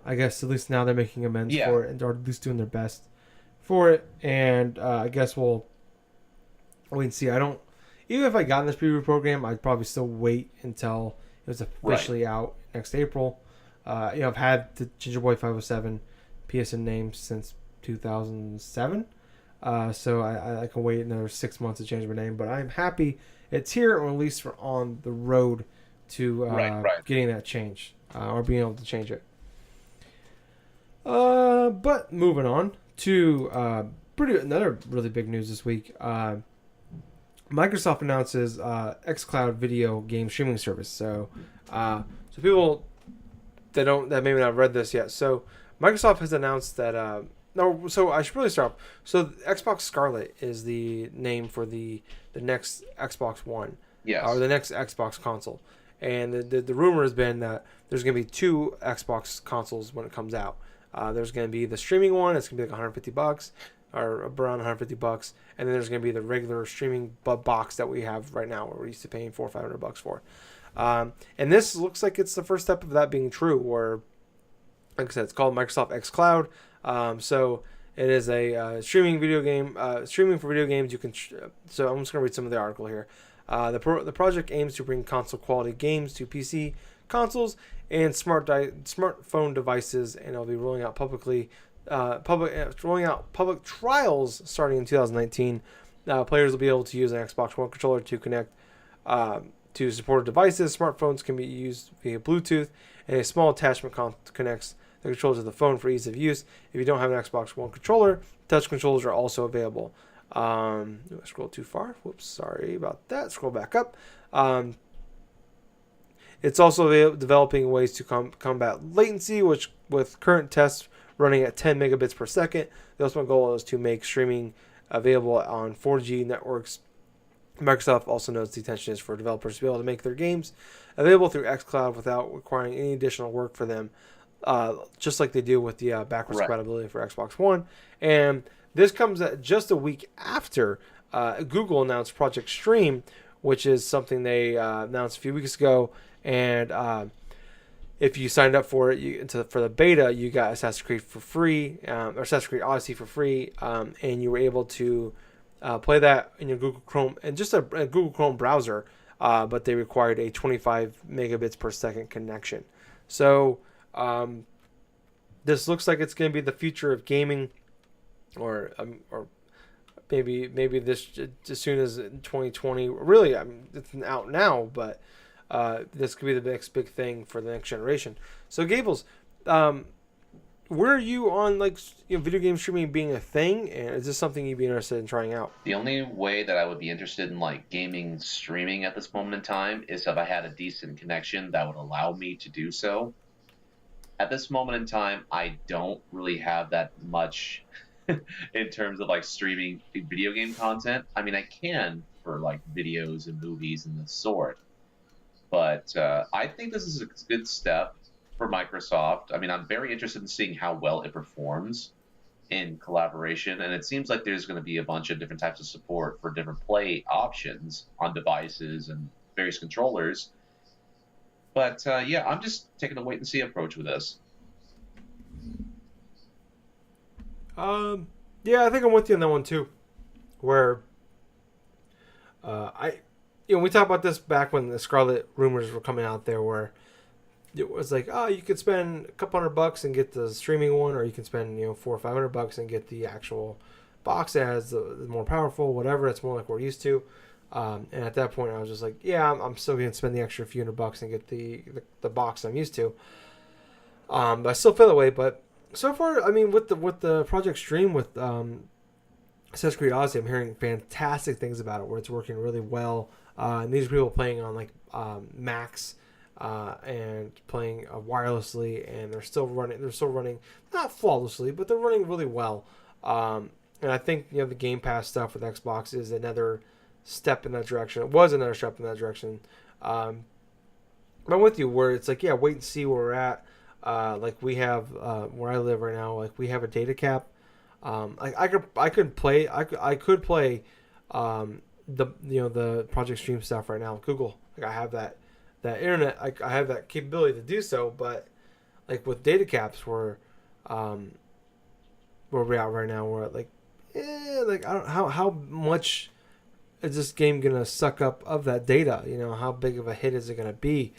I guess at least now they're making amends for it, and or at least doing their best for it. And I guess we'll wait and see. Even if I got in this preview program, I'd probably still wait until it was officially out next April. I've had the Ginger Boy 507 PSN name since 2007. So I can wait another 6 months to change my name. But I'm happy it's here, or at least we're on the road to getting that change, or being able to change it. But moving on to another really big news this week. Microsoft announces xCloud video game streaming service. So people that maybe not read this yet. So Microsoft has announced that so I should really start off. So Xbox Scarlet is the name for the next Xbox One. or Yes. the next Xbox console. And the rumor has been that there's going to be two Xbox consoles when it comes out. There's going to be the streaming one. It's going to be like $150 or around $150, and then there's going to be the regular streaming box that we have right now, where we're used to paying $400 or $500 for. And this looks like it's the first step of that being true. Where, like I said, it's called Microsoft X Cloud. So it is a streaming video game, streaming for video games. You can. So I'm just going to read some of the article here. The project aims to bring console quality games to PC consoles and smartphone devices, and it'll be rolling out public trials starting in 2019. Players will be able to use an Xbox One controller to connect to supported devices. Smartphones can be used via Bluetooth, and a small attachment connects the controller to the phone for ease of use. If you don't have an Xbox One controller, touch controllers are also available. I scroll too far. Whoops, sorry about that. Scroll back up. It's also developing ways to combat latency, which with current tests running at 10 megabits per second. The ultimate goal is to make streaming available on 4G networks. Microsoft also notes the intention is for developers to be able to make their games available through xCloud without requiring any additional work for them, just like they do with the backwards compatibility for Xbox One. And this comes just a week after Google announced Project Stream, which is something they announced a few weeks ago. And if you signed up for it for the beta, you got Assassin's Creed for free, or Assassin's Creed Odyssey for free, and you were able to play that in your Google Chrome and just a Google Chrome browser, but they required a 25 megabits per second connection. So this looks like it's going to be the future of gaming, or maybe this as soon as 2020. Really, it's out now, but this could be the next big thing for the next generation. So Gables, where are you on video game streaming being a thing, and is this something you'd be interested in trying out? The only way that I would be interested in gaming streaming at this moment in time is if I had a decent connection that would allow me to do so. At this moment in time, I don't really have that much in terms of streaming video game content. I mean, I can for videos and movies and the sort, but I think this is a good step for Microsoft. I mean, I'm very interested in seeing how well it performs in collaboration, and it seems like there's going to be a bunch of different types of support for different play options on devices and various controllers. But yeah, I'm just taking a wait and see approach with this. Yeah, I think I'm with you on that one too. Where we talked about this back when the Scarlet rumors were coming out there, where it was like, oh, you could spend a couple $100 and get the streaming one, or you can spend $400 or $500 and get the actual box that has the more powerful, whatever. It's more like we're used to. And at that point, I was just like, yeah, I'm still going to spend the extra few $100 and get the box I'm used to. But I still feel that way. But so far, I mean, with the Project Stream with Assassin's Creed Odyssey, I'm hearing fantastic things about it, where it's working really well. And these are people playing on Macs and playing wirelessly, and they're still running not flawlessly, but they're running really well. And I think the Game Pass stuff with Xbox is another step in that direction. It was another step in that direction. I'm with you, where it's yeah, wait and see where we're at. We have where I live right now, we have a data cap. I could play the Project Stream stuff right now with Google. I have that internet. I have that capability to do so, but with data caps, where we're at right now, we're at I don't how much is this game gonna suck up of that data? How big of a hit is it gonna be?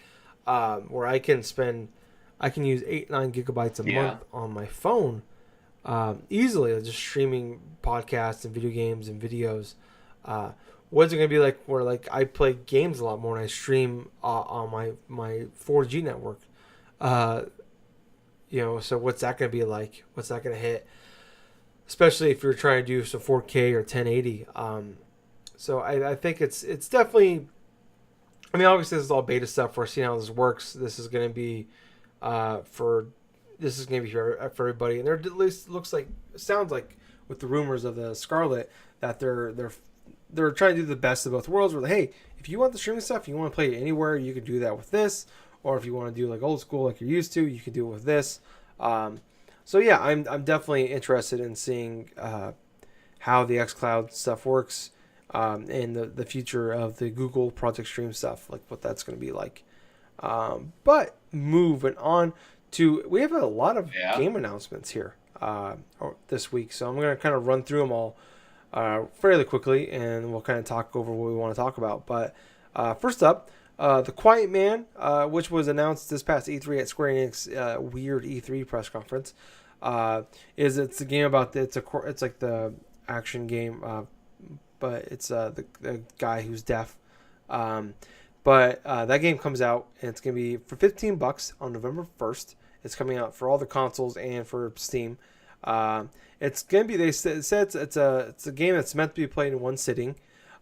Where I can use 8-9 gigabytes a month on my phone easily, just streaming podcasts and video games and videos. What's it gonna be like where I play games a lot more and I stream on my 4G network? So what's that gonna be like? What's that gonna hit? Especially if you're trying to do some 4K or 1080. So I think it's definitely. I mean, obviously this is all beta stuff. We're seeing how this works. This is gonna be for everybody, and there at least sounds like with the rumors of the Scarlet that they're they're trying to do the best of both worlds. Where like, hey, if you want the streaming stuff, you want to play it anywhere, you can do that with this. Or if you want to do like old school, like you're used to, you can do it with this. So yeah, I'm definitely interested in seeing how the xCloud stuff works, and the future of the Google Project Stream stuff, like what that's going to be like. But moving on to, we have a lot of game announcements here this week, so I'm going to kind of run through them all fairly quickly, and we'll kind of talk over what we want to talk about. But first up, The Quiet Man, which was announced this past E3 at Square Enix weird E3 press conference, it's a game about it's like the action game, but it's the guy who's deaf. But that game comes out, and it's gonna be for $15 on November 1st. It's coming out for all the consoles and for Steam. It's gonna be, they said it's a game that's meant to be played in one sitting,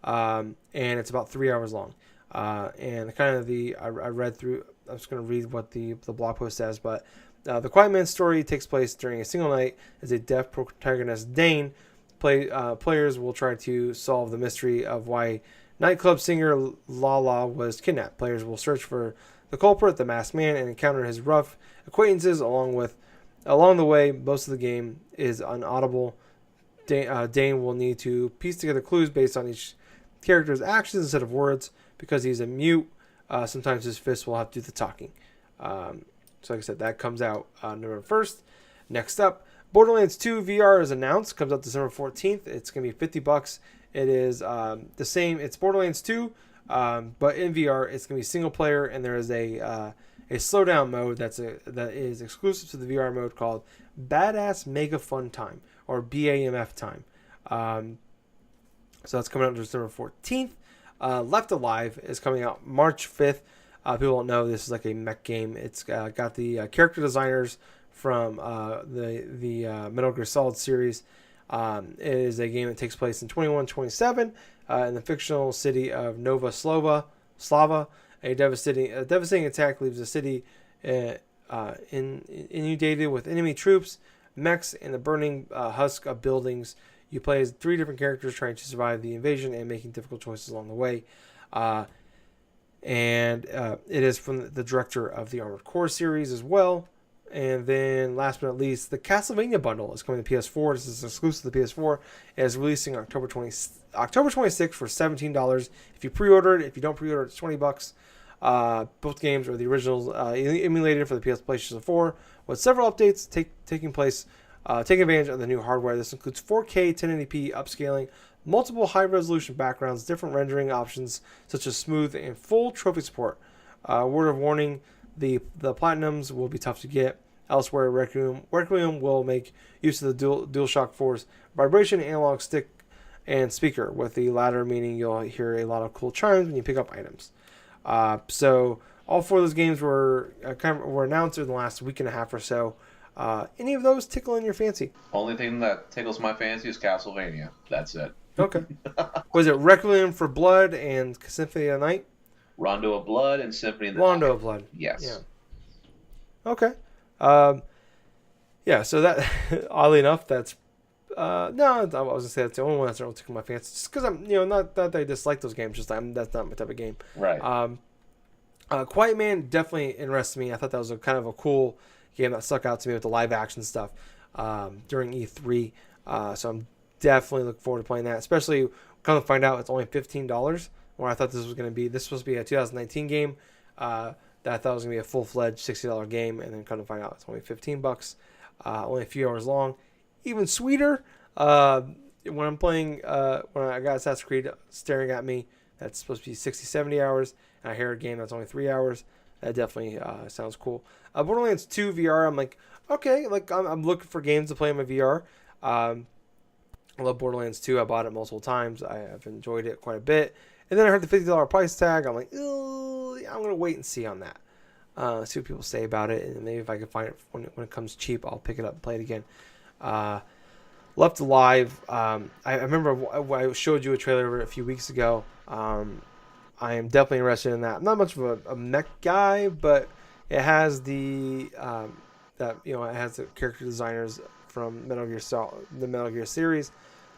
and it's about 3 hours long. And kind of I read through. I'm just gonna read what the blog post says, but the Quiet Man's story takes place during a single night as a deaf protagonist, Dane. Players will try to solve the mystery of why nightclub singer Lala was kidnapped. Players will search for the culprit, the masked man, and encounter his rough acquaintances along the way. Most of the game is inaudible. Dane will need to piece together clues based on each character's actions instead of words. Because he's a mute, sometimes his fists will have to do the talking. So like I said, that comes out November 1st. Next up, Borderlands 2 VR is announced. Comes out December 14th. It's going to be $50. It is the same. It's Borderlands 2, but in VR, it's going to be single player, and there is a slowdown mode that is exclusive to the VR mode called Badass Mega Fun Time, or BAMF time. So that's coming out December 14th. Left Alive is coming out March 5th. People don't know this is like a mech game. It's got the character designers from the Metal Gear Solid series. It is a game that takes place in 2127 in the fictional city of Nova Slava. A devastating attack leaves the city inundated with enemy troops, mechs, and the burning husk of buildings. You play as 3 different characters trying to survive the invasion and making difficult choices along the way. And it is from the director of the Armored Core series as well. And then last but not least, the Castlevania bundle is coming to PS4. This is exclusive to the PS4. It is releasing October 26th for $17. If you pre-order it, if you don't pre-order it, it's $20. Both games are the originals emulated for the PlayStation 4 with several updates taking advantage of the new hardware. This includes 4K 1080p upscaling, multiple high-resolution backgrounds, different rendering options such as smooth and full trophy support. Word of warning, the Platinums will be tough to get. Elsewhere, Requiem will make use of the DualShock 4's vibration analog stick and speaker, with the latter meaning you'll hear a lot of cool chimes when you pick up items. So all 4 of those games were announced in the last week and a half or so. Any of those tickling your fancy? Only thing that tickles my fancy is Castlevania. That's it. Okay. Was it Requiem for Blood and Symphony of the Night? Rondo of Blood and Symphony of the Rondo Night. of Blood. Yes. Yeah. Okay. Yeah. So that, oddly enough, that's no. I was gonna say that's the only one that's really tickling my fancy, just because I'm, not that I dislike those games, just that's not my type of game. Right. Quiet Man definitely interested me. I thought that was a kind of a cool game that stuck out to me with the live action stuff during E3. So I'm definitely looking forward to playing that, especially come to find out it's only $15, where I thought this was supposed to be a 2019 game that I thought was going to be a full-fledged $60 game, and then come to find out it's only $15, only a few hours long. Even sweeter, when I'm playing, when I got Assassin's Creed staring at me, that's supposed to be 60, 70 hours, and I hear a game that's only 3 hours. That definitely sounds cool. Borderlands 2 VR, I'm like, okay, like I'm looking for games to play in my VR. I love Borderlands 2. I bought it multiple times. I have enjoyed it quite a bit. And then I heard the $50 price tag. I'm like, I'm going to wait and see on that. See what people say about it. And maybe if I can find it when it comes cheap, I'll pick it up and play it again. Left Alive. I remember I showed you a trailer a few weeks ago. I am definitely interested in that. I'm not much of a mech guy, but it has it has the character designers from the Metal Gear series.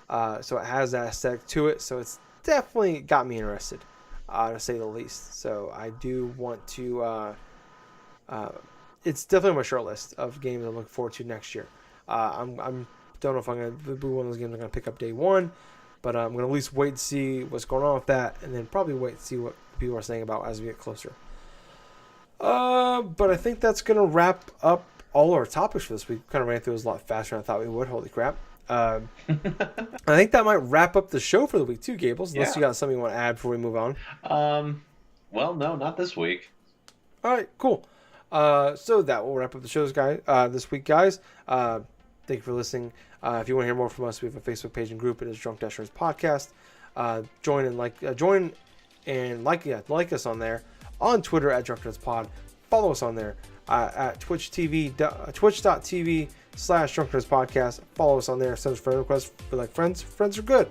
So it has that aesthetic to it. So it's definitely got me interested, to say the least. So I do want to. It's definitely on my short list of games I'm looking forward to next year. I'm don't know if I'm gonna be one of those games I'm gonna pick up day one, but I'm gonna at least wait to see what's going on with that, and then probably wait to see what people are saying about as we get closer. But I think that's gonna wrap up all our topics for this week. Kind of ran through those a lot faster than I thought we would. Holy crap! I think that might wrap up the show for the week too, Gables. Unless you got something you want to add before we move on. Well, no, not this week. All right, cool. So that will wrap up the shows, guys. This week, guys. Thank you for listening. If you want to hear more from us, we have a Facebook page and group. It is Drunk Dashers Podcast. Join and like us on there. On Twitter at Drunk Dashers Pod. Follow us on there at twitch.tv/Drunk Dashers Podcast. Follow us on there. Send us friend requests for friends. Friends are good.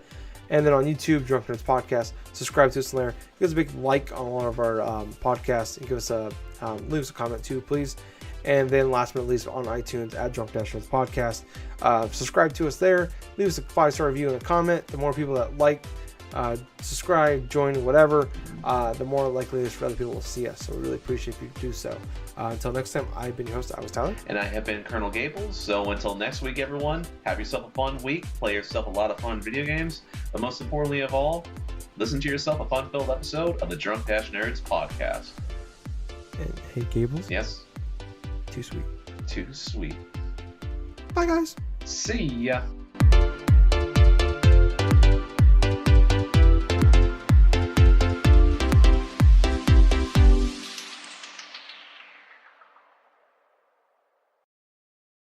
And then on YouTube, Drunk Nerds Podcast. Subscribe to us on there. Give us a big like on all of our podcasts, and give us leave us a comment too, please. And then last but not least, on iTunes at Drunk Nerds Podcast. Subscribe to us there. Leave us a 5-star review and a comment. The more people that subscribe, join, whatever, the more likely it is for other people to see us. So we really appreciate if you do so. Until next time, I've been your host. I was Tyler. And I have been Colonel Gables. So until next week, everyone, have yourself a fun week. Play yourself a lot of fun video games. But most importantly of all, listen to yourself a fun-filled episode of the Drunk Dash Nerds Podcast. And hey, Gables. Yes? Too sweet. Too sweet. Bye, guys. See ya.